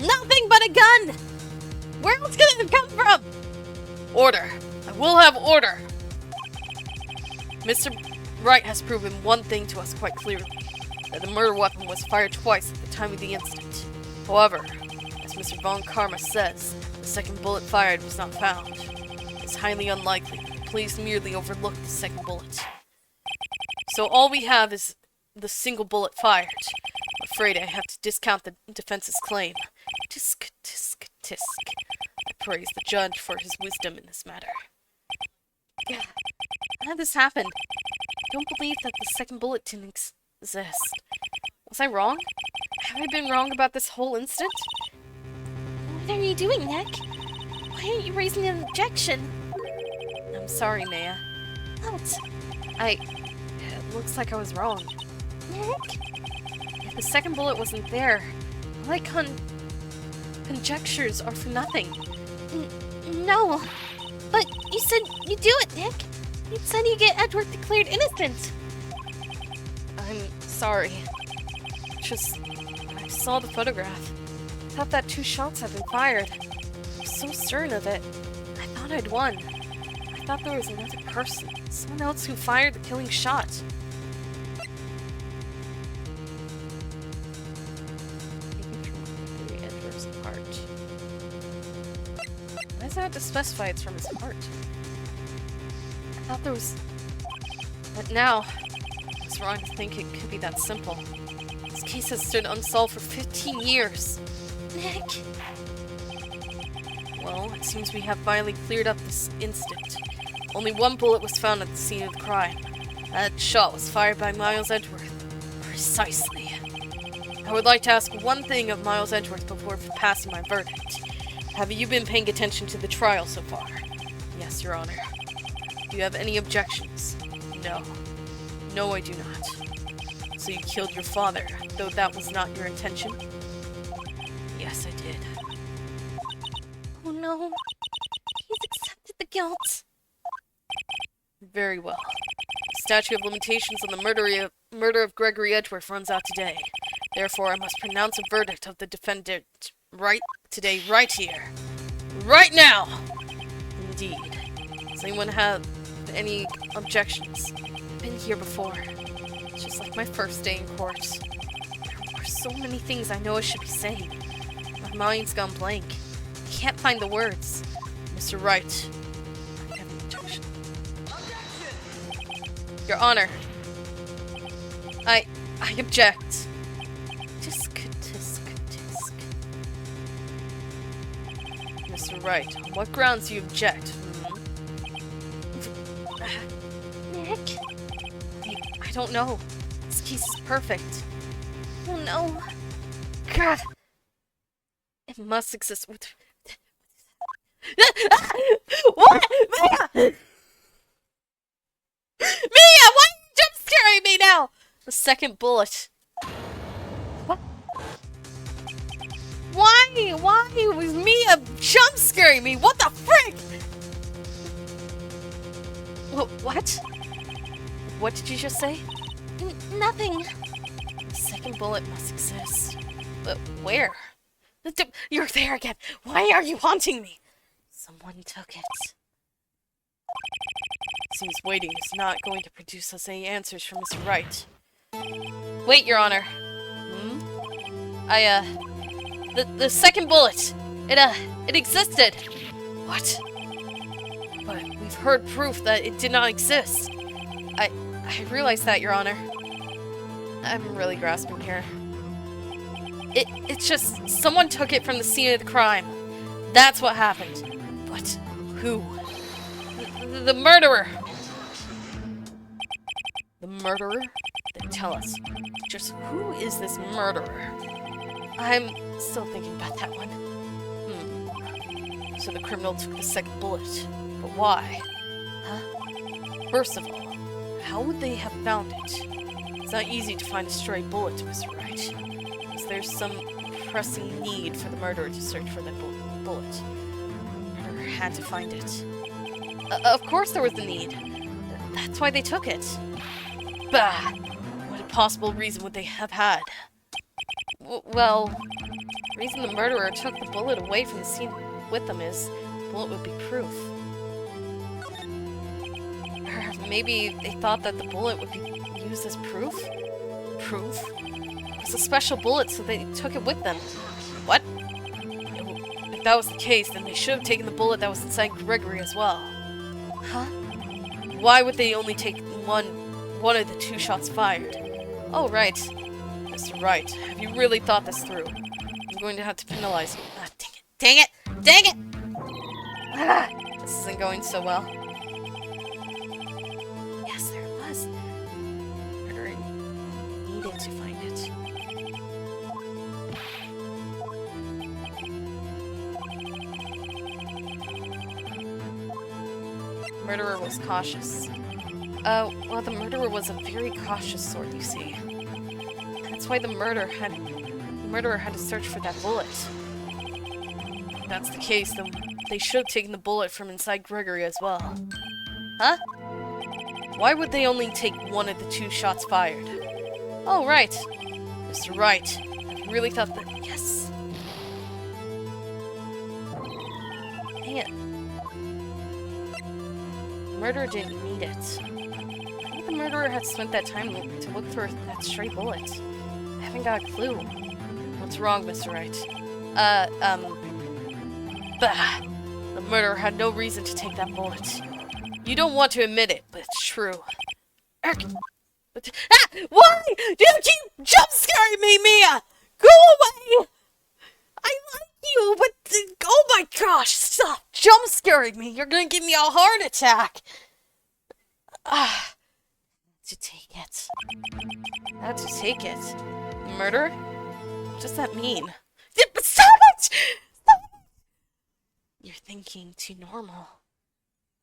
Nothing but a gun! Where else can it come from? Order. I will have order. Mr. Wright has proven one thing to us quite clearly. That the murder weapon was fired twice at the time of the incident. However, as Mr. Von Karma says, the second bullet fired was not found. It's highly unlikely that the police merely overlooked the second bullet. So all we have is the single bullet fired. I'm afraid I have to discount the defense's claim. Tisk, tisk, tisk. I praise the judge for his wisdom in this matter. Yeah. How did this happen? I don't believe that the second bullet didn't exist. Was I wrong? Have I been wrong about this whole incident? What are you doing, Nick? Why aren't you raising an objection? I'm sorry, Maya. What? It looks like I was wrong. Nick? If the second bullet wasn't there, all my conjectures are for nothing. No. But you said you'd do it, Nick. You said you'd get Edgeworth declared innocent. I'm sorry. I saw the photograph. I thought that 2 shots had been fired. I was so certain of it. I thought I'd won. I thought there was another person. Someone else who fired the killing shot. Edgeworth's heart. Why does it have to specify it's from his heart? I thought there was... But now, it's wrong to think it could be that simple. This case has stood unsolved for 15 years. Nick? Well, it seems we have finally cleared up this incident. Only 1 bullet was found at the scene of the crime. That shot was fired by Miles Edgeworth. Precisely. I would like to ask one thing of Miles Edgeworth before passing my verdict. Have you been paying attention to the trial so far? Yes, Your Honor. Do you have any objections? No. No, I do not. So you killed your father, though that was not your intention? Yes, I did. Oh no. He's accepted the guilt. Very well. The statute of limitations on the murder of Gregory Edgeworth runs out today. Therefore, I must pronounce a verdict of the defendant right today, right here. Right now! Indeed. Does anyone have any objections? I've been here before. It's just like my first day in court. There are so many things I know I should be saying. My mind's gone blank. I can't find the words. Mr. Wright, I have an objection. Your Honor, I object. Tisk, tisk, tisk. Mr. Wright, on what grounds do you object? Nick? I don't know. This case is perfect. Oh no. God. It must exist with... What? Mia! Mia, why are you jump scaring me now? The second bullet. What? Why was Mia jump scaring me? What the frick? What? What did you just say? Nothing. The second bullet must exist. But where? You're there again. Why are you haunting me? Someone took it. Seems waiting is not going to produce us any answers from Mr. Wright. Wait, Your Honor. The second bullet. It existed. What? But we've heard proof that it did not exist. I realize that, Your Honor. I'm really grasping here. It's just someone took it from the scene of the crime. That's what happened. But who? The murderer. The murderer? Then tell us. Just who is this murderer? I'm still thinking about that one. So the criminal took the second bullet. But why? Huh? First of all, how would they have found it? It's not easy to find a stray bullet, Mr. Wright. Is there some pressing need for the murderer to search for that bullet? The murderer had to find it. Of course there was a need. That's why they took it. Bah! What possible reason would they have had? Well, the reason the murderer took the bullet away from the scene with them is the bullet would be proof. Or maybe they thought that the bullet would be used as proof? Proof? It was a special bullet, so they took it with them. What? If that was the case, then they should have taken the bullet that was inside Gregory as well. Huh? Why would they only take one of the two shots fired? Oh, right. Mr. Wright, have you really thought this through? I'm going to have to penalize you. Ah, dang it! Dang it! Ah, this isn't going so well. Yes, there it was. Murderer needed to find it. Murderer was cautious. Well, the murderer was a very cautious sort, you see. That's why the murderer had to search for that bullet. If that's the case, then they should have taken the bullet from inside Gregory as well. Huh? Why would they only take one of the two shots fired? Oh, right. Mr. Wright, I really thought that... Yes! Dang it. The murderer didn't need it. I think the murderer had spent that time to look for that stray bullet. I haven't got a clue. What's wrong, Mr. Wright? Bah! The murderer had no reason to take that bullet. You don't want to admit it, but it's true. Why do you keep jump scaring me, Mia? Go away! I like you, but oh my gosh, stop jump scaring me. You're gonna give me a heart attack. To take it. How to take it? Murder? What does that mean? Stop it! Stop it! You're thinking too normal.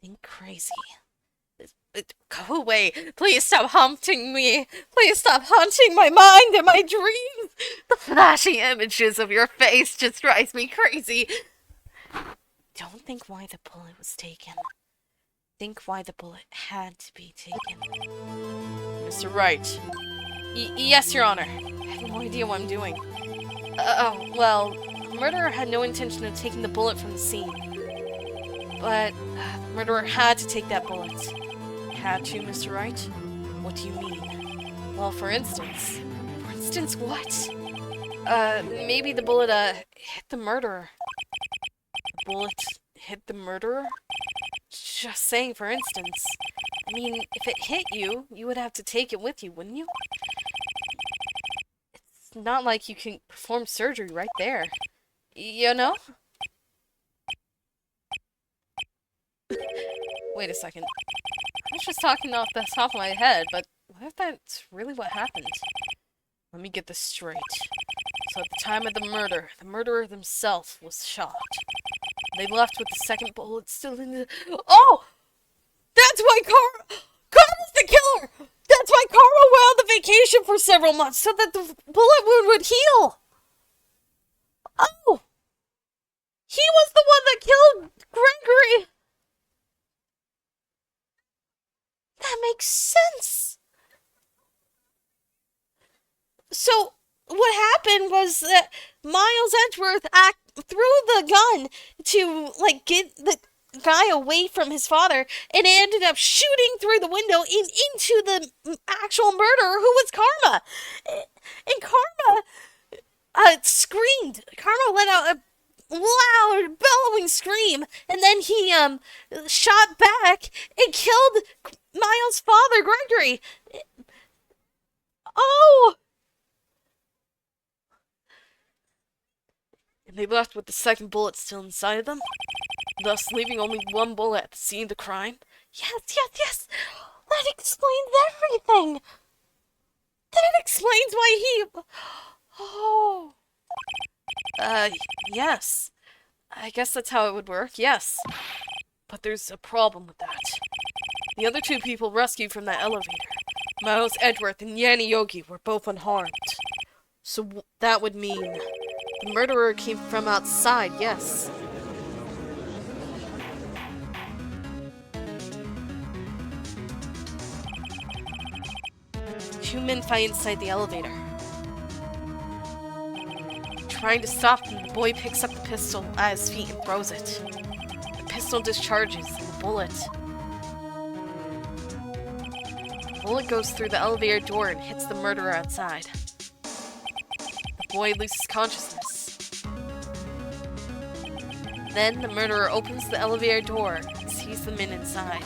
Think crazy. Go away. Please stop haunting me. Please stop haunting my mind and my dreams. The flashing images of your face just drives me crazy. Don't think why the bullet was taken. Think why the bullet had to be taken. Mr. Wright. Yes, Your Honor. I have no idea what I'm doing. Well, the murderer had no intention of taking the bullet from the scene. But the murderer had to take that bullet. Had to, Mr. Wright? What do you mean? Well, for instance. For instance, what? Maybe the bullet, hit the murderer. The bullet hit the murderer? Just saying, for instance. I mean, if it hit you, you would have to take it with you, wouldn't you? It's not like you can perform surgery right there. You know? Wait a second. I was just talking off the top of my head, but what if that's really what happened? Let me get this straight. So at the time of the murder, the murderer himself was shot. They left with the second bullet still in the... Oh! That's why Karma's the killer! That's why Karma went on the vacation for several months, so that the bullet wound would heal! Oh! He was the one that killed Gregory! That makes sense! So, what happened was that Miles Edgeworth threw the gun to, like, get the guy away from his father, and it ended up shooting through the window into the actual murderer, who was Karma. And Karma screamed. Karma let out a loud, bellowing scream, and then he shot back and killed Miles' father, Gregory. Oh! And they left with the second bullet still inside of them, thus leaving only one bullet at the scene of the crime. Yes! That explains everything! That explains why he... Oh... yes. I guess that's how it would work, yes. But there's a problem with that. The other two people rescued from that elevator, Miles Edgeworth and Yanni Yogi, were both unharmed. So that would mean the murderer came from outside, yes. Two men fight inside the elevator. Trying to stop him, the boy picks up the pistol at his feet and throws it. The pistol discharges, and the bullet goes through the elevator door and hits the murderer outside. The boy loses consciousness. Then the murderer opens the elevator door and sees the men inside.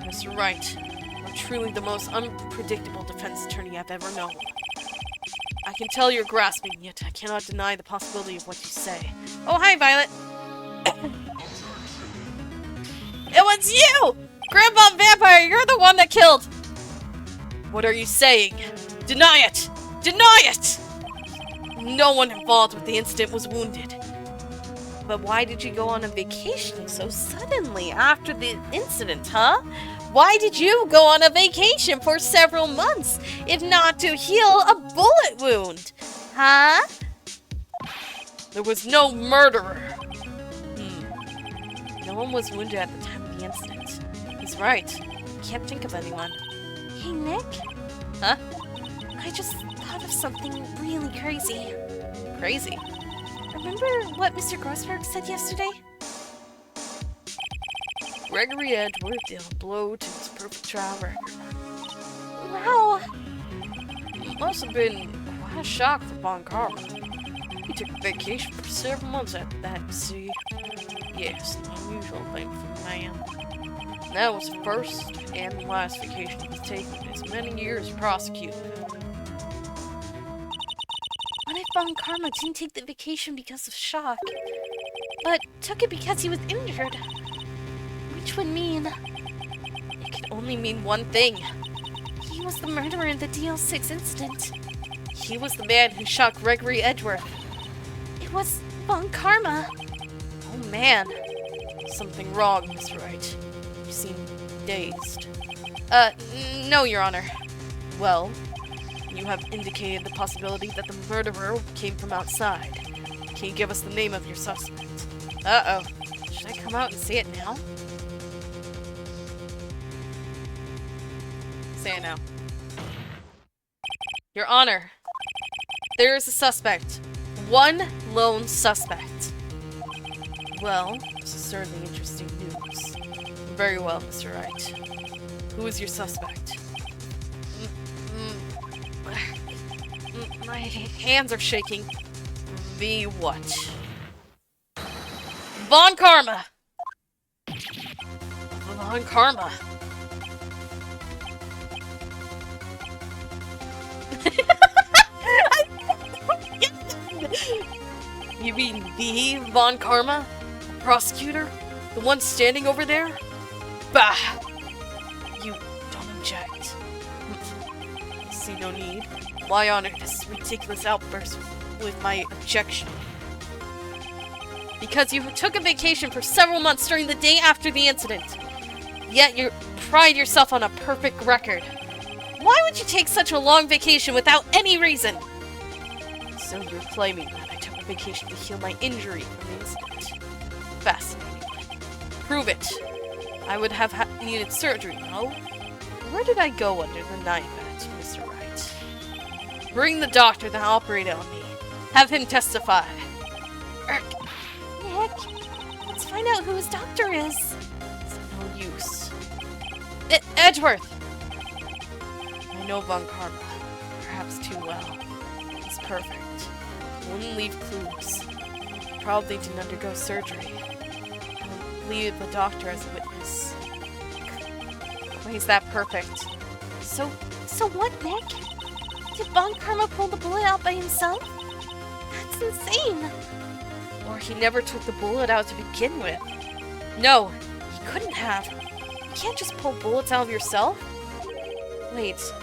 Mr. Wright, you're truly the most unpredictable defense attorney I've ever known. I can tell you're grasping, yet I cannot deny the possibility of what you say. Oh, hi, Violet! It was you! Grandpa Vampire, you're the one that killed! What are you saying? Deny it! Deny it! No one involved with the incident was wounded. But why did you go on a vacation so suddenly after the incident, huh? Why did you go on a vacation for several months, if not to heal a bullet wound? Huh? There was no murderer. No one was wounded at the time of the incident. He's right. Can't think of anyone. Hey, Nick? Huh? I just thought of something really crazy. Crazy? Remember what Mr. Grossberg said yesterday? Gregory Edgeworth dealt a blow to his perfect trial record. Wow! It must have been quite a shock for Von Karma. He took a vacation for several months after that, see? Yes, an unusual thing for a man. That was the first and last vacation he was taking in his many years prosecuting. What if Von Karma didn't take the vacation because of shock, but took it because he was injured? Which would mean... It can only mean one thing. He was the murderer in the DL6 incident. He was the man who shot Gregory Edgeworth. It was Von Karma. Oh man. Something wrong, Mr. Wright. You seem dazed. No, Your Honor. Well, you have indicated the possibility that the murderer came from outside. Can you give us the name of your suspect? Uh-oh. Should I come out and say it now? Say it now. Your Honor, there is a suspect. One lone suspect. Well, this is certainly interesting news. Very well, Mr. Wright. Who is your suspect? My hands are shaking. The what? Von Karma! Von Karma. You mean the Von Karma? Prosecutor? The one standing over there? Bah! You don't object. I see no need. Why honor this ridiculous outburst with my objection? Because you took a vacation for several months during the day after the incident. Yet you pride yourself on a perfect record. Why would you take such a long vacation without any reason? So you're claiming that I took a vacation to heal my injury from the incident. Fascinating. Prove it. I would have needed surgery, no? Where did I go under the knife at, Mr. Wright? Bring the doctor that operated on me. Have him testify. Nick, let's find out who his doctor is. It's no use. Edgeworth! I know Von Karma. Perhaps too well. He's perfect. Wouldn't leave clues. Probably didn't undergo surgery. I would leave the doctor as a witness. Why is that perfect? So what, Nick? Did Von Karma pull the bullet out by himself? That's insane! Or he never took the bullet out to begin with. No, he couldn't have. You can't just pull bullets out of yourself. Wait. What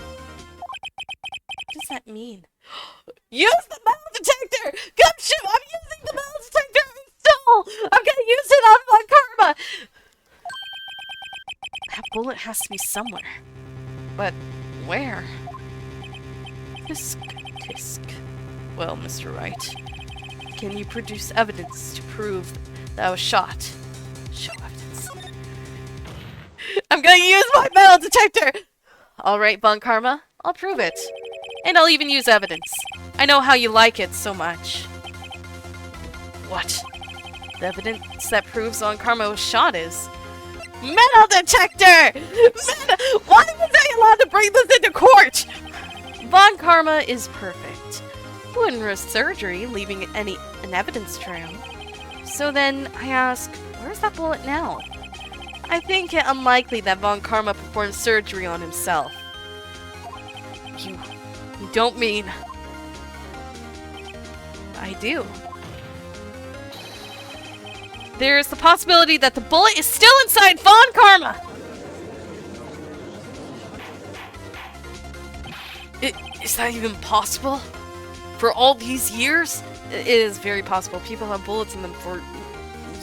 does that mean? Use the metal detector! Come shoot! I'm using the metal detector! Install! I'm gonna use it on Von Karma! That bullet has to be somewhere. But where? Tisk, tisk. Well, Mr. Wright, can you produce evidence to prove that I was shot? Show evidence. I'm gonna use my metal detector! Alright, Von Karma, I'll prove it. And I'll even use evidence. I know how you like it so much. What? The evidence that proves Von Karma was shot is... Metal detector! Why was I allowed to bring this into court? Von Karma is perfect. Wouldn't risk surgery, leaving an evidence trail. So then, I ask, where's that bullet now? I think it unlikely that Von Karma performed surgery on himself. You don't mean... I do. There is the possibility that the bullet is still inside Von Karma! Is that even possible? For all these years? It is very possible. People have bullets in them for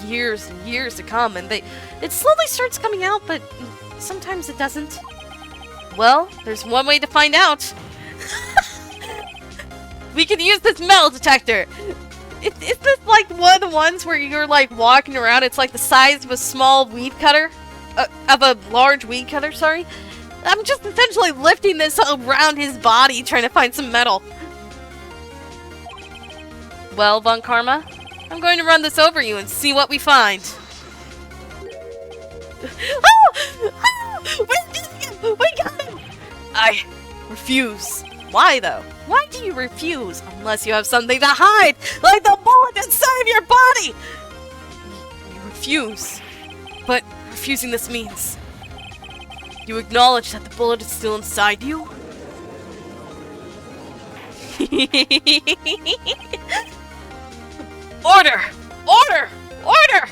years and years to come, and it slowly starts coming out, but sometimes it doesn't. Well, there's one way to find out. We can use this metal detector. Is this like one of the ones where you're like walking around? It's like the size of a small weed cutter, of a large weed cutter. Sorry, I'm just essentially lifting this around his body, trying to find some metal. Well, Von Karma, I'm going to run this over you and see what we find. We got him! I refuse. Why, though? Why do you refuse? Unless you have something to hide, like the bullet inside of your body! You refuse. But refusing this means... you acknowledge that the bullet is still inside you? Order! Order! Order!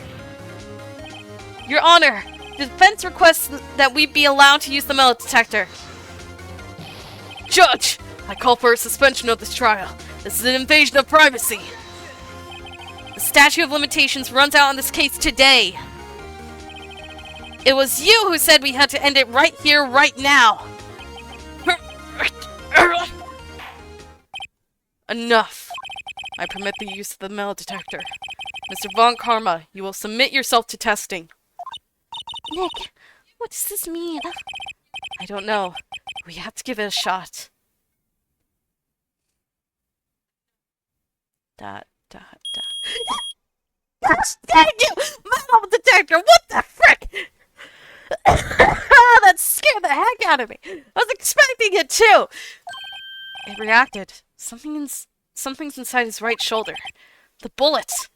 Your Honor, the defense requests that we be allowed to use the metal detector. Judge, I call for a suspension of this trial. This is an invasion of privacy. The statute of limitations runs out on this case today. It was you who said we had to end it right here, right now. Enough. I permit the use of the metal detector. Mr. Von Karma, you will submit yourself to testing. Nick, what does this mean? I don't know. We have to give it a shot. Dot. Dang you! Metal detector! What the frick? That scared the heck out of me. I was expecting it too. It reacted. Something's inside his right shoulder. The bullet.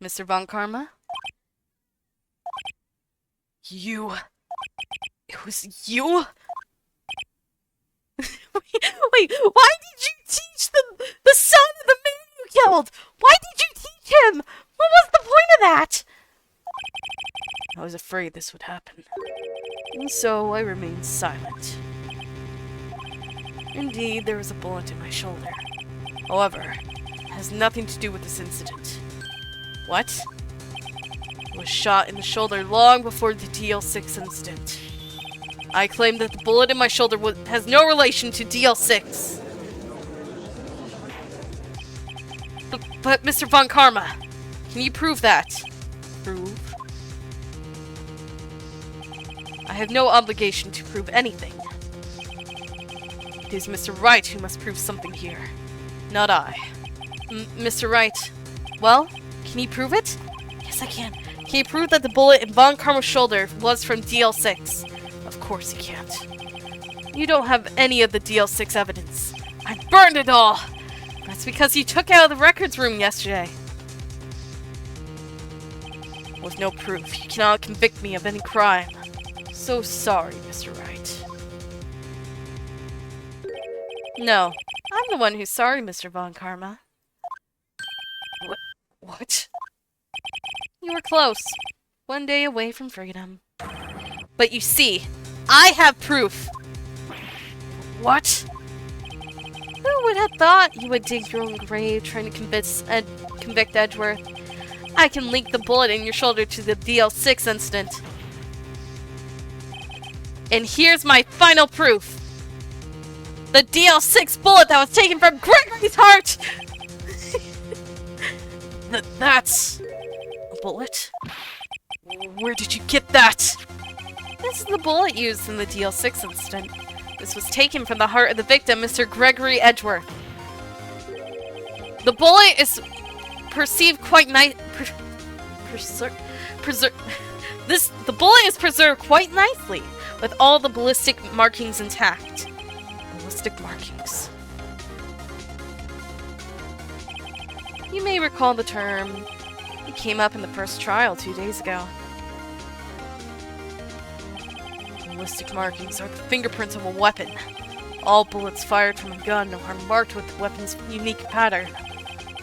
Mr. Von Karma? You. It was you? Wait, why did you teach the son of the man you killed? Why did you teach him? What was the point of that? I was afraid this would happen. And so I remained silent. Indeed, there was a bullet in my shoulder. However, it has nothing to do with this incident. What? I was shot in the shoulder long before the DL6 incident. I claim that the bullet in my shoulder has no relation to DL6. But Mr. Von Karma, can you prove that? Prove? I have no obligation to prove anything. It is Mr. Wright who must prove something here, not I. Mr. Wright, well, can you prove it? Yes, I can. Can you prove that the bullet in Von Karma's shoulder was from DL6? Of course he can't. You don't have any of the DL6 evidence. I burned it all! That's because you took it out of the records room yesterday. With no proof, you cannot convict me of any crime. So sorry, Mr. Wright. No, I'm the one who's sorry, Mr. Von Karma. What? You were close. One day away from freedom. But you see, I have proof! What? Who would have thought you would dig your own grave trying to convict Edgeworth? I can link the bullet in your shoulder to the DL6 incident. And here's my final proof! The DL6 bullet that was taken from Gregory's heart! That's... a bullet? Where did you get that? This is the bullet used in the DL6 incident. This was taken from the heart of the victim, Mr. Gregory Edgeworth. The bullet is perceived quite nice... The bullet is preserved quite nicely, with all the ballistic markings intact. Ballistic markings. You may recall the term. It came up in the first trial 2 days ago. Ballistic markings are the fingerprints of a weapon. All bullets fired from a gun are marked with the weapon's unique pattern.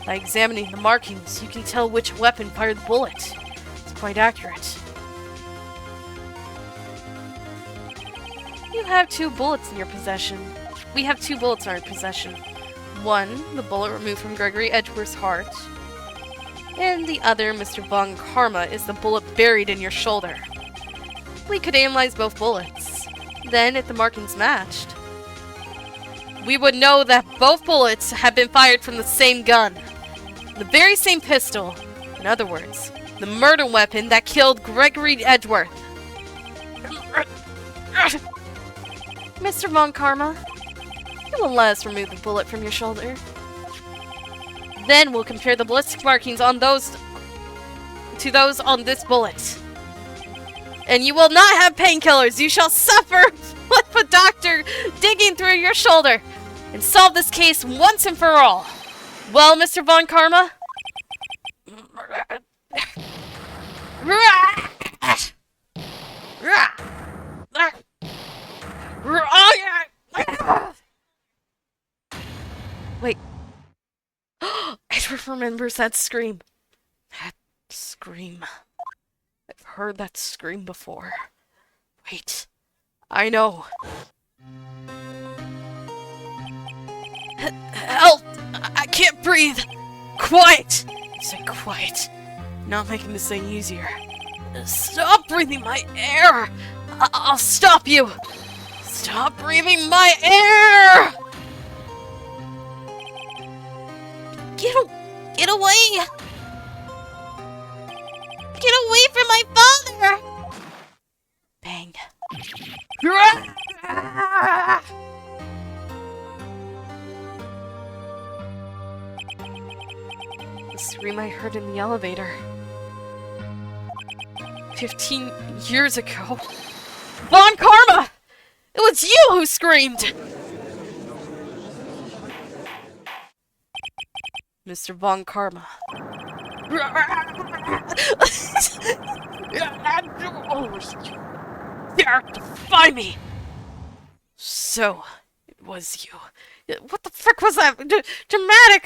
By examining the markings, you can tell which weapon fired the bullet. It's quite accurate. You have 2 bullets in your possession. We have 2 bullets in our possession. One, the bullet removed from Gregory Edgeworth's heart. And the other, Mr. Von Karma, is the bullet buried in your shoulder. We could analyze both bullets. Then, if the markings matched, we would know that both bullets had been fired from the same gun. The very same pistol. In other words, the murder weapon that killed Gregory Edgeworth. Mr. Von Karma, you will let us remove the bullet from your shoulder. Then we'll compare the ballistic markings on those to those on this bullet. And you will not have painkillers. You shall suffer with a doctor digging through your shoulder and solve this case once and for all. Well, Mr. Von Karma? Wait. Edward remembers that scream. That scream. I've heard that scream before. Wait. I know. Help! I can't breathe! Quiet! I said quiet. Not making this thing easier. Stop breathing my air! I'll stop you! Stop breathing my air! Get away! Get away from my father! Bang. The scream I heard in the elevator. 15 years ago. Von Karma! It was you who screamed! Mr. Von Karma. Oh, you dare defy me! So, it was you. What the frick was that? Dramatic,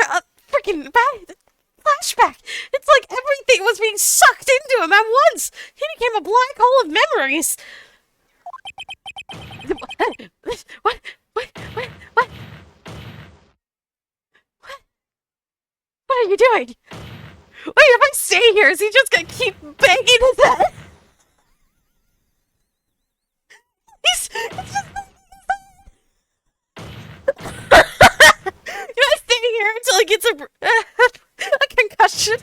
freaking bad flashback! It's like everything was being sucked into him at once! He became a black hole of memories! What? What are you doing? Wait, if I stay here, is he just gonna keep banging his head? He's just You know, stay here until he gets a concussion.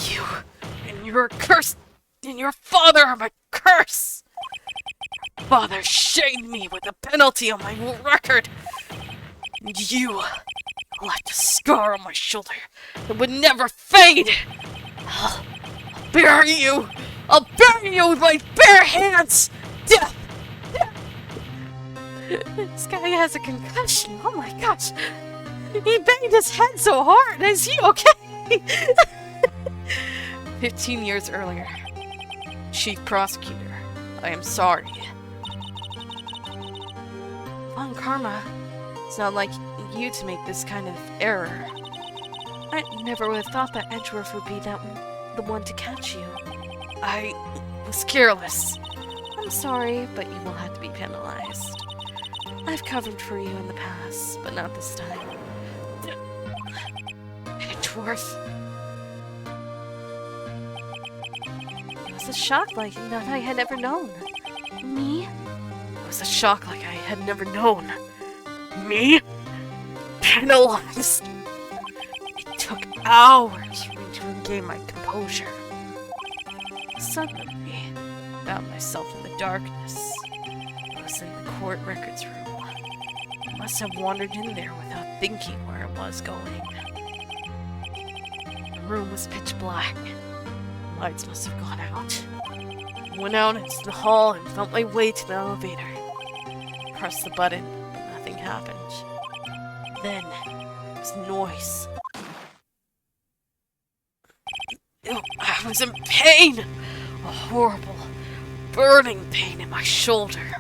You and your curse and your father are my curse. Your father shamed me with a penalty on my record. And you left a scar on my shoulder that would never fade. I'll bury you. I'll bury you with my bare hands. Death. This guy has a concussion. Oh my gosh. He banged his head so hard. Is he okay? 15 years earlier. Chief Prosecutor, I am sorry. Von Karma, it's not like you to make this kind of error. I never would have thought that Edgeworth would be the one to catch you. I was careless. I'm sorry, but you will have to be penalized. I've covered for you in the past, but not this time. Edgeworth. It was a shock like none I had ever known. Me? It was a shock like I had never known. Me? Penalized. It took hours for me to regain my composure. Suddenly, I found myself in the darkness. I was in the court records room. I must have wandered in there without thinking where I was going. The room was pitch black. Lights must have gone out. I went out into the hall and felt my way to the elevator. Pressed the button, but nothing happened. Then, there was noise. I was in pain! A horrible, burning pain in my shoulder.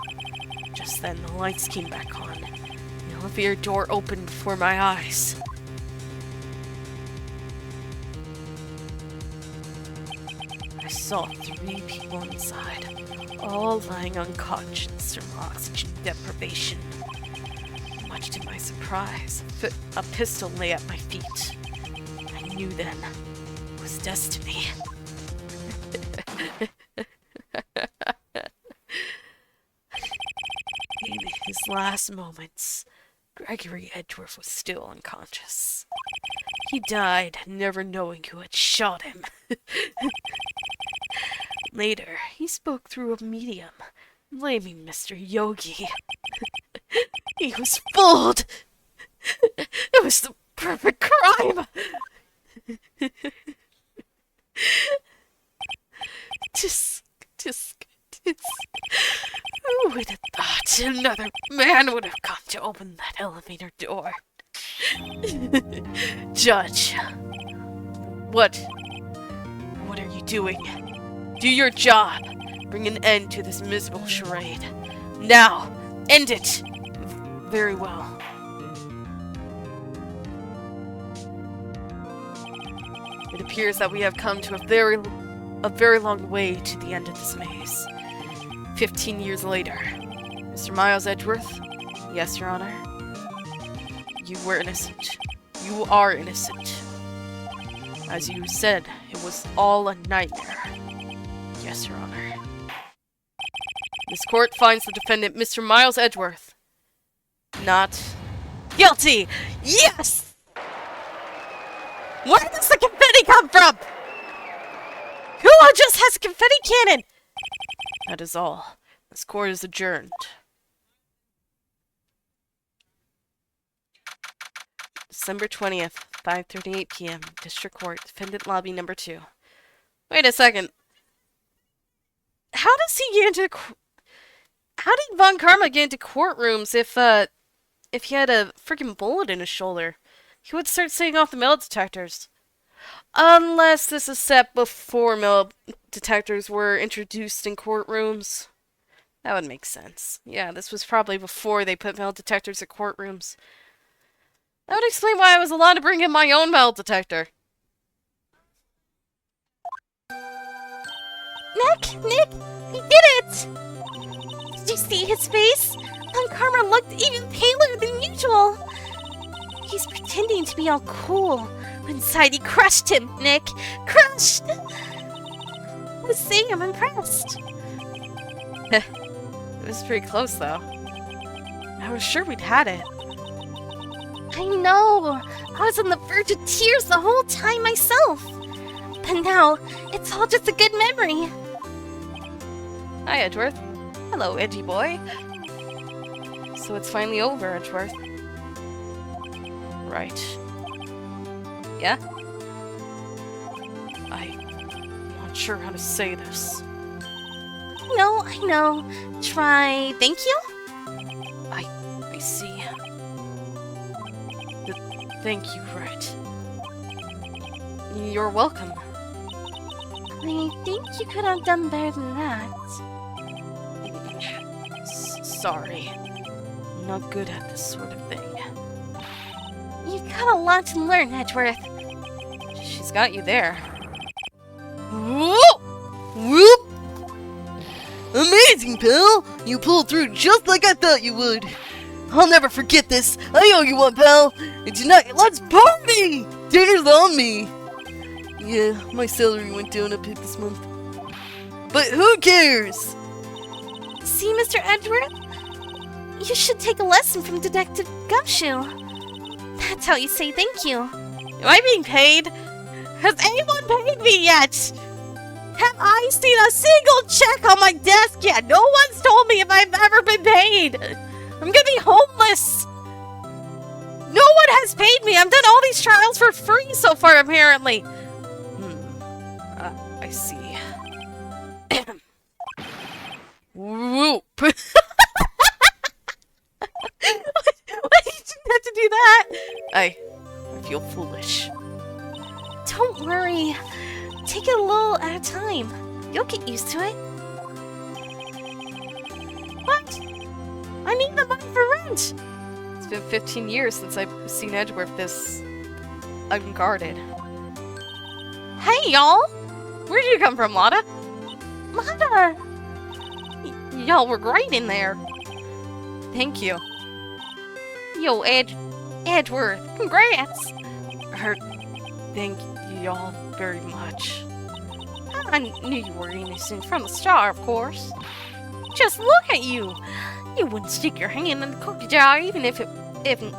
Just then, the lights came back on. The elevator door opened before my eyes. I saw 3 people inside, all lying unconscious from oxygen deprivation. Much to my surprise, a pistol lay at my feet. I knew then it was destiny. In his last moments, Gregory Edgeworth was still unconscious. He died, never knowing who had shot him. Later, he spoke through a medium, blaming Mr. Yogi. He was fooled! It was the perfect crime! Who would have thought another man would have come to open that elevator door? Judge, what are you doing? Do your job. Bring an end to this miserable charade. Now, end it. Very well. It appears that we have come to a very long way to the end of this maze. 15 years later. Mr. Miles Edgeworth? Yes, Your Honor. You were innocent. You are innocent. As you said, it was all a nightmare. Yes, Your Honor. This court finds the defendant, Mr. Miles Edgeworth, not guilty! Yes! Where does the confetti come from? Who just has a confetti cannon? That is all. This court is adjourned. December 20th, 5:38 p.m. District Court, Defendant Lobby Number 2. Wait a second. How does he get into... How did Von Karma get into courtrooms if he had a freaking bullet in his shoulder? He would start setting off the metal detectors. Unless this is set before metal detectors were introduced in courtrooms. That would make sense. Yeah, this was probably before they put metal detectors in courtrooms. That would explain why I was allowed to bring in my own metal detector. Nick, he did it! Did you see his face? Von Karma looked even paler than usual. He's pretending to be all cool, but inside he crushed him, Nick. Crushed! I was saying I'm impressed. It was pretty close, though. I was sure we'd had it. I know! I was on the verge of tears the whole time myself. But now, it's all just a good memory. Hi, Edgeworth. Hello, edgy boy. So it's finally over, Edgeworth. Right. Yeah? I'm not sure how to say this. I know. Try thank you? I see. Thank you, Wright. You're welcome. I think you could have done better than that. Sorry. I'm not good at this sort of thing. You've got a lot to learn, Edgeworth. She's got you there. Whoop! Whoop! Amazing, pal! You pulled through just like I thought you would. I'll never forget this. I owe you one, pal. And tonight, let's party! Dinner's on me. Yeah, my salary went down a bit this month. But who cares? See, Mr. Edgeworth? You should take a lesson from Detective Gumshoe. That's how you say thank you. Am I being paid? Has anyone paid me yet? Have I seen a single check on my desk yet? No one's told me if I've ever been paid. I'm gonna be homeless. No one has paid me. I've done all these trials for free so far, apparently. I see. Whoop. Why did you have to do that? I feel foolish. Don't worry. Take it a little at a time. You'll get used to it. What? I need the money for rent. It's been 15 years since I've seen Edgeworth this unguarded. Hey, y'all! Where'd you come from, Lotta? Lotta! Y'all were great in there. Thank you. Yo, Edgeworth, congrats! Thank y'all very much. I knew you were innocent from the start, of course. Just look at you! You wouldn't stick your hand in the cookie jar even if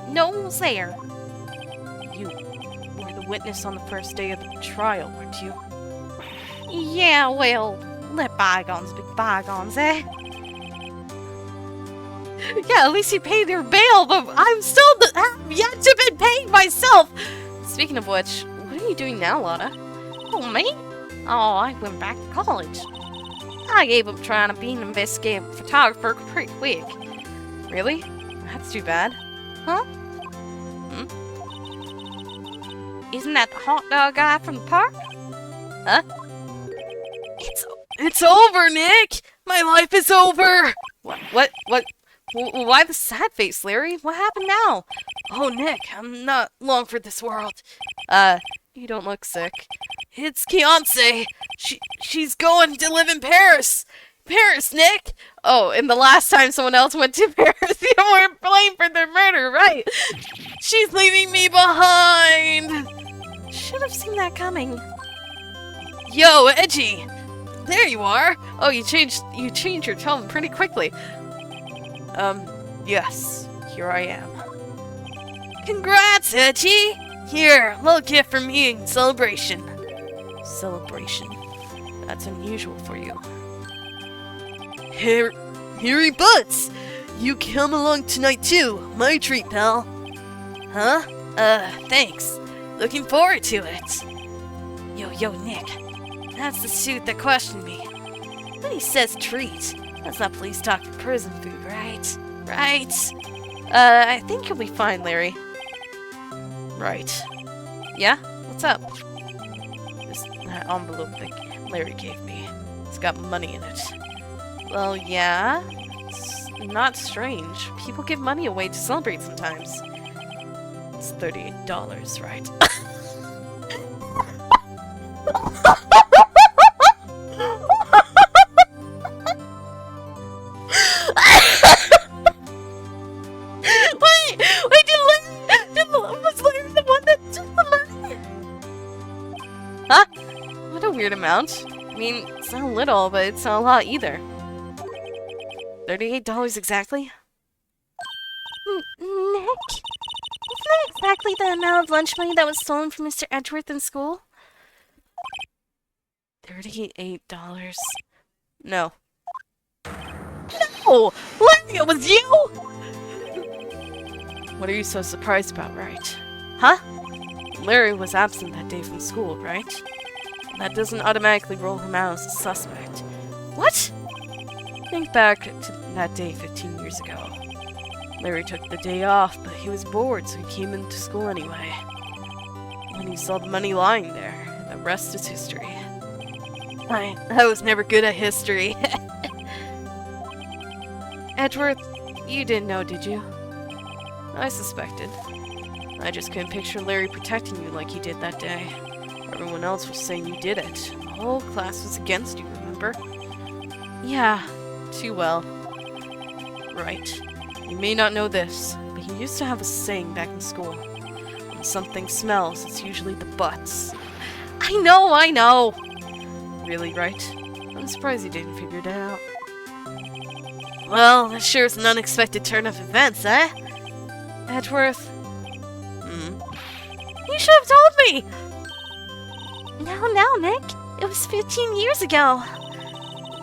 no one was there. You were the witness on the first day of the trial, weren't you? Yeah, well, let bygones be bygones, eh? Yeah, at least you paid your bail, but I'm still have yet to be paid myself! Speaking of which, what are you doing now, Lotta? Oh, me? Oh, I went back to college. I gave up trying to be an investigative photographer pretty quick. Really? That's too bad. Huh? Hmm? Isn't that the hot dog guy from the park? Huh? It's over, Nick! My life is over! What? Why the sad face, Larry? What happened now? Oh, Nick, I'm not long for this world. You don't look sick. It's Fiancé. She's going to live in Paris. Paris, Nick! Oh, and the last time someone else went to Paris, you weren't blamed for their murder, right? She's leaving me behind! Should have seen that coming. Yo, Edgy! There you are! Oh, you changed your tone pretty quickly. Yes. Here I am. Congrats, Edgy! Here, little gift from me in celebration. Celebration. That's unusual for you. Harry Butts! You come along tonight too. My treat, pal. Huh? Thanks. Looking forward to it. Yo, Nick. That's the suit that questioned me. When he says treat, that's not police talk for prison food, right? Right? I think you'll be fine, Larry. Right. Yeah? What's up? That envelope that Larry gave me. It's got money in it. Well, yeah. It's not strange. People give money away to celebrate sometimes. It's $38, right? Was Larry the one that took the money? Huh? What a weird amount. I mean, it's not little, but it's not a lot either. $38 exactly? Nick? Isn't that exactly the amount of lunch money that was stolen from Mr. Edgeworth in school? $38? No. No! Larry, it was you! What are you so surprised about, Wright? Huh? Larry was absent that day from school, right? That doesn't automatically rule him out as a suspect. What? Think back to that day 15 years ago. Larry took the day off, but he was bored, so he came into school anyway. When he saw the money lying there, the rest is history. I was never good at history. Edgeworth, you didn't know, did you? I suspected. I just couldn't picture Larry protecting you like he did that day. Everyone else was saying you did it. The whole class was against you, remember? Yeah, too well. Right. You may not know this, but he used to have a saying back in school. When something smells, it's usually the butts. I know! Really, Wright? I'm surprised you didn't figure it out. Well, that sure is an unexpected turn of events, eh? Edgeworth? You should have told me! No, Nick. It was 15 years ago.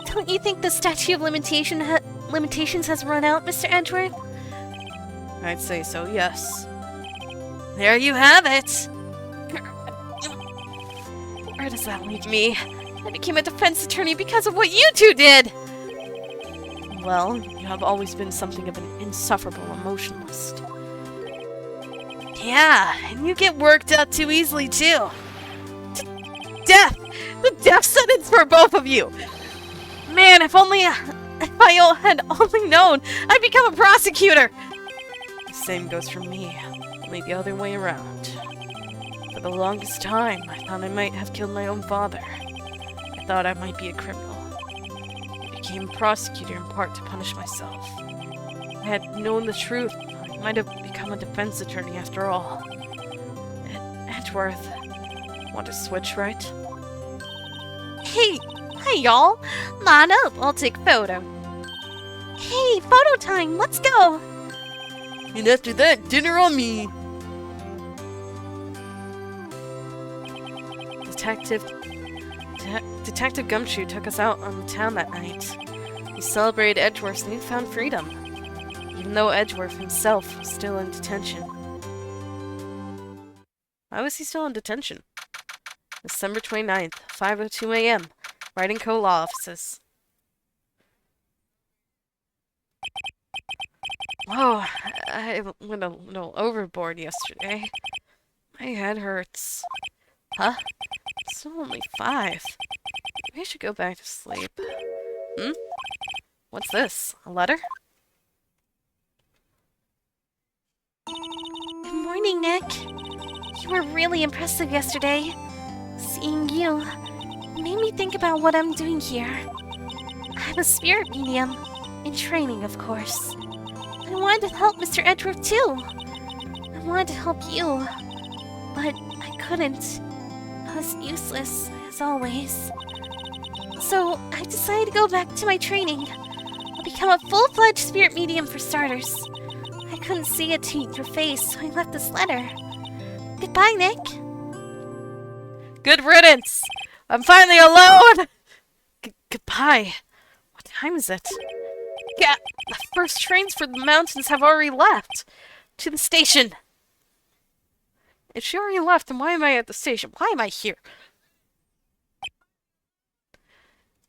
Don't you think the statute of limitations has run out, Mr. Edgeworth? I'd say so, yes. There you have it! Where does that leave me? I became a defense attorney because of what you two did! Well, you have always been something of an insufferable emotionalist. Yeah, and you get worked up too easily, too. Death! The death sentence for both of you! Man, if I had only known, I'd become a prosecutor! The same goes for me, only the other way around. For the longest time, I thought I might have killed my own father. I thought I might be a criminal. I became a prosecutor in part to punish myself. If I had known the truth, I might have become a defense attorney after all. Edgeworth, want to switch, right? Hey y'all. Line up, I'll take a photo. Hey, photo time, let's go. And after that, dinner on me. Detective Gumshoe took us out on the town that night. We celebrated Edgeworth's newfound freedom, even though Edgeworth himself was still in detention. Why was he still in detention? December 29th, 5:02 a.m. Wright & Co. Law Offices. Oh, I went a little overboard yesterday. My head hurts. Huh? It's still only 5. Maybe I should go back to sleep. What's this? A letter? Good morning, Nick. You were really impressive yesterday. Seeing you made me think about what I'm doing here. I'm a spirit medium. In training, of course. I wanted to help Mr. Edgeworth too. I wanted to help you. But I couldn't. I was useless, as always. So I decided to go back to my training. I'll become a full-fledged spirit medium for starters. I couldn't see it to your face, so I left this letter. Goodbye, Nick. Good riddance! I'm finally alone! Goodbye. What time is it? Yeah, the first trains for the mountains have already left. To the station. If she already left, then why am I at the station? Why am I here?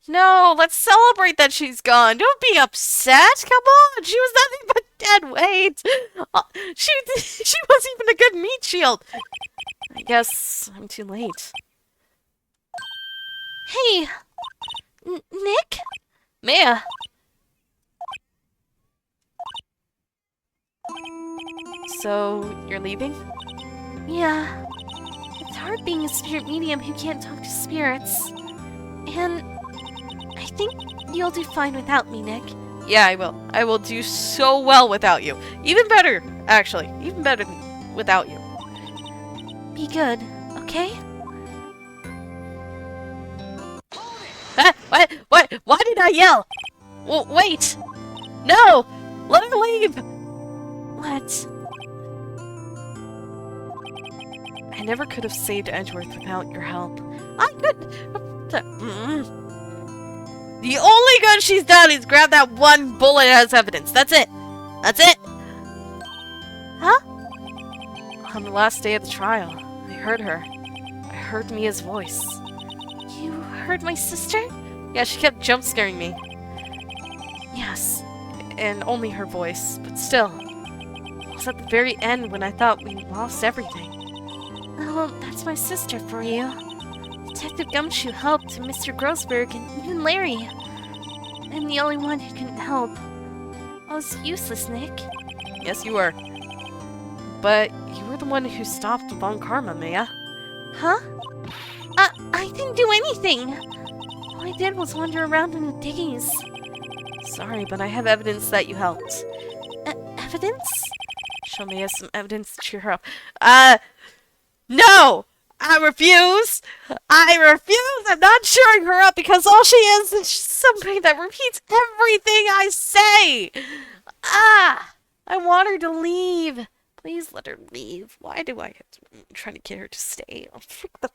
No, let's celebrate that she's gone. Don't be upset. Come on, she was nothing but dead weight. She wasn't even a good meat shield. I guess I'm too late. Hey, Nick? Maya. So, you're leaving? Yeah. It's hard being a spirit medium who can't talk to spirits. And I think you'll do fine without me, Nick. Yeah, I will. I will do so well without you. Even better, actually. Even better without you. Be good, okay? Ah, what? Why did I yell? Well, wait! No! Let her leave! What? I never could have saved Edgeworth without your help. I could... The only good she's done is grab that one bullet as evidence. That's it. That's it. Huh? On the last day of the trial, I heard her. I heard Mia's voice. You heard my sister? Yeah, she kept jump scaring me. Yes. And only her voice, but still. It was at the very end when I thought we lost everything. Oh, that's my sister for you. Detective Gumshoe helped, and Mr. Grossberg, and even Larry. I'm the only one who couldn't help. I was useless, Nick. Yes, you were. But you were the one who stopped Von Karma, Maya. Huh? I didn't do anything! All I did was wander around in the diggings. Sorry, but I have evidence that you helped. Evidence? Show Maya some evidence to cheer her up. No! I refuse! I refuse! I'm not cheering her up because all she is somebody that repeats everything I say! I want her to leave. Please let her leave. Why do I have to try to get her to stay? Oh, frickin'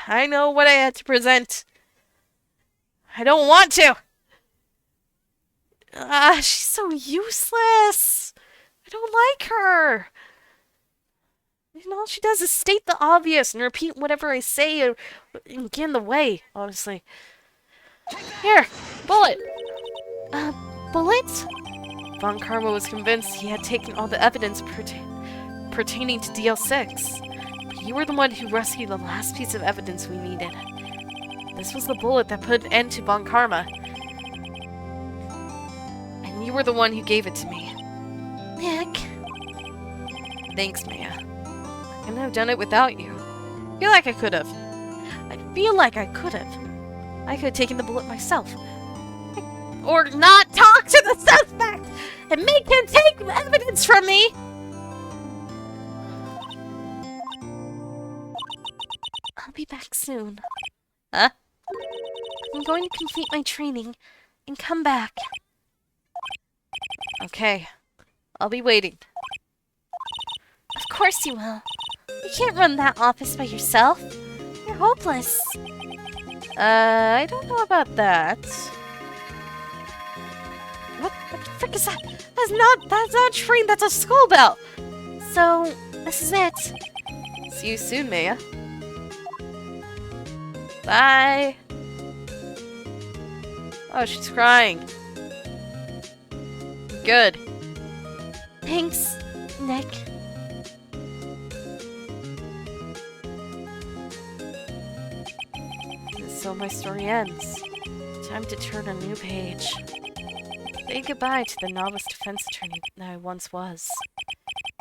I know what I had to present. I don't want to. She's so useless. I don't like her. And all she does is state the obvious and repeat whatever I say and get in the way, honestly. Here, bullet. Bullets? Von Karma was convinced he had taken all the evidence pertaining to DL6. But you were the one who rescued the last piece of evidence we needed. This was the bullet that put an end to Von Karma. And you were the one who gave it to me. Nick? Thanks, Maya. I couldn't have done it without you. I feel like I could have. I feel like I could have. I could have taken the bullet myself. Or not talk to the suspect and make him take evidence from me! I'll be back soon. Huh? I'm going to complete my training and come back. Okay. I'll be waiting. Of course you will. You can't run that office by yourself. You're hopeless. I don't know about that. What the frick is that? That's not a train, that's a school bell! So, this is it. See you soon, Maya. Bye! Oh, she's crying. Good. Thanks, Nick. So my story ends. Time to turn a new page. Say goodbye to the novice defense attorney that I once was.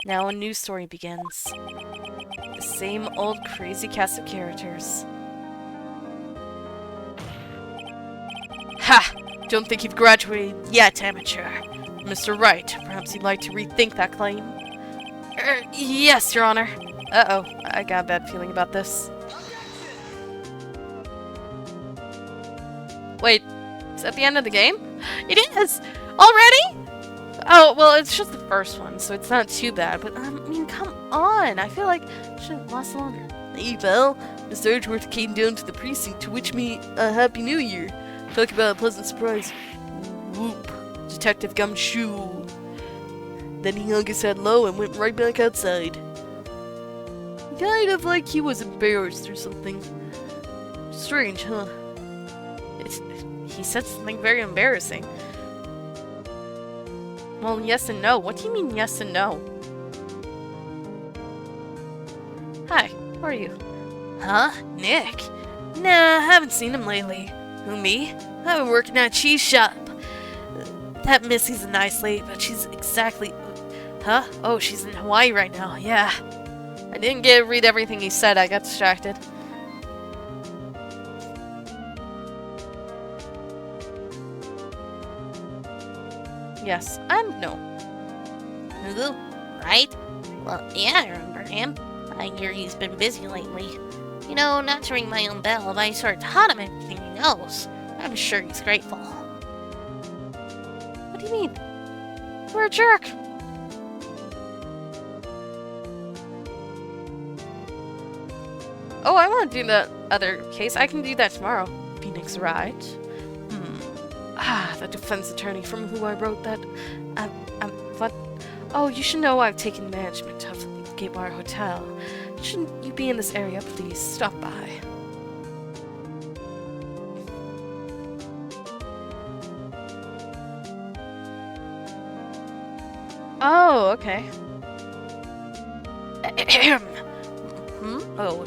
Now a new story begins. The same old crazy cast of characters. don't think you've graduated yet, amateur. Mr. Wright, perhaps you'd like to rethink that claim? Yes, Your Honor. Uh-oh, I got a bad feeling about this. Wait, is that the end of the game? It is! Already? Oh, well, it's just the first one, so it's not too bad, but I mean, come on! I feel like it should last longer. Hey, pal. Mr. Edgeworth came down to the precinct to wish me a Happy New Year. Talk about a pleasant surprise. Whoop. Detective Gumshoe. Then he hung his head low and went right back outside. Kind of like he was embarrassed or something. Strange, huh? He said something very embarrassing. Well, yes and no. What do you mean yes and no? Hi, how are you? Huh? Nick? Nah, haven't seen him lately. Who, me? I've been working at a cheese shop. That Missy's a nice lady, but she's exactly... Huh? Oh, she's in Hawaii right now, yeah. I didn't get to read everything he said. I got distracted. Yes and no. Who? Right? Well, yeah, I remember him. I hear he's been busy lately. You know, not to ring my own bell, but I sort of taught him everything he knows. I'm sure he's grateful. What do you mean? We're a jerk. Oh, I want to do the other case. I can do that tomorrow. Phoenix Wright. The defense attorney from who I wrote that. What? Oh, you should know I've taken management of the Gateway Hotel. Shouldn't you be in this area? Please stop by. Oh, okay. Oh,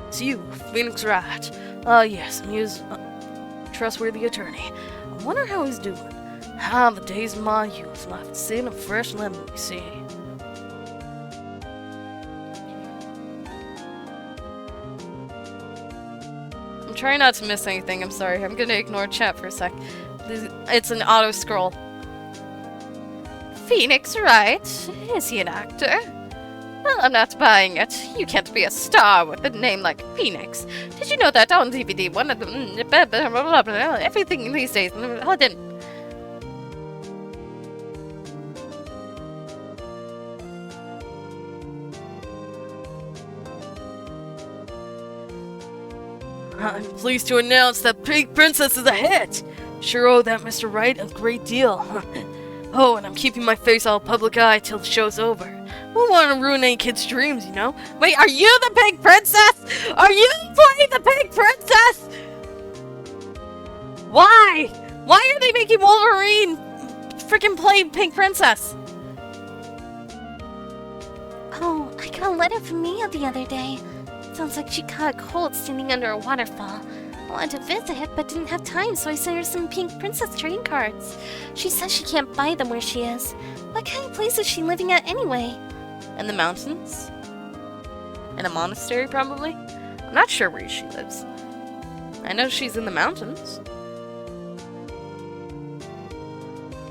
it's you, Phoenix Wright. Yes, he is a trustworthy attorney. I wonder how he's doing. Ah, the days of my youth left sin a fresh lemon, you see. I'm trying not to miss anything. I'm sorry. I'm gonna ignore chat for a sec. It's an auto scroll. Phoenix Wright? Is he an actor? Well, I'm not buying it. You can't be a star with a name like Phoenix. Did you know that on DVD, one of them... everything these days... I didn't. I'm pleased to announce that Pink Princess is a hit! Sure owe that Mr. Wright a great deal. Oh, and I'm keeping my face all public eye till the show's over. Won't want to ruin any kid's dreams, you know? Wait, are you the Pink Princess? Are you playing the Pink Princess? Why? Why are they making Wolverine freaking play Pink Princess? Oh, I got a letter from Mia the other day. Sounds like she caught a cold standing under a waterfall. I wanted to visit, but didn't have time, so I sent her some Pink Princess trading cards. She says she can't buy them where she is. What kind of place is she living at anyway? In the mountains? In a monastery, probably? I'm not sure where she lives. I know she's in the mountains.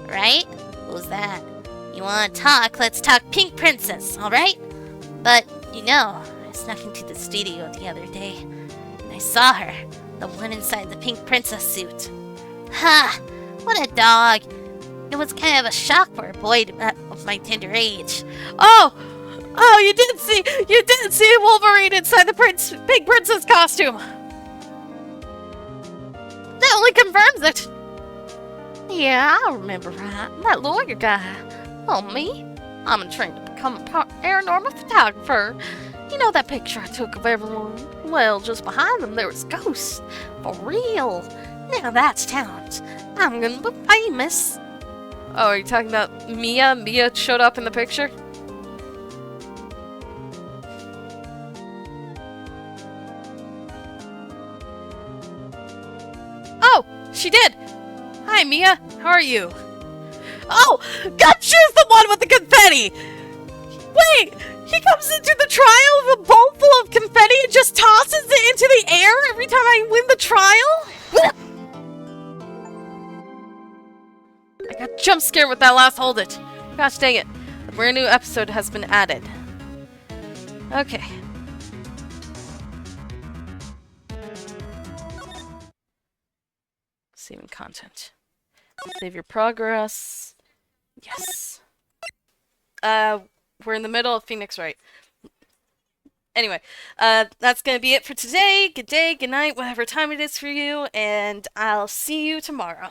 Right? Who's that? You wanna talk? Let's talk Pink Princess, alright? But, you know, I snuck into the studio the other day, and I saw her. The one inside the Pink Princess suit. Ha! What a dog! It was kind of a shock for a boy of my tender age. Oh! Oh, you did see Wolverine inside the Pink Princess costume! That only confirms it! Yeah, I remember that lawyer guy. Oh, me? I'm in training to become a paranormal photographer. You know that picture I took of everyone? Well, just behind them there was ghosts. For real. Now that's talent. I'm gonna be famous. Oh, are you talking about Mia? Mia showed up in the picture? Oh, she did! Hi, Mia. How are you? Oh, Gumshoe's the one with the confetti! Wait! He comes into the trial with a bowl full of confetti and just tosses it into the air every time I win the trial? I got jump scared with that last hold it. Gosh dang it. A brand new episode has been added. Okay. Saving content. Save your progress. Yes. We're in the middle of Phoenix Wright. Anyway, that's gonna be it for today. Good day, good night, whatever time it is for you, and I'll see you tomorrow.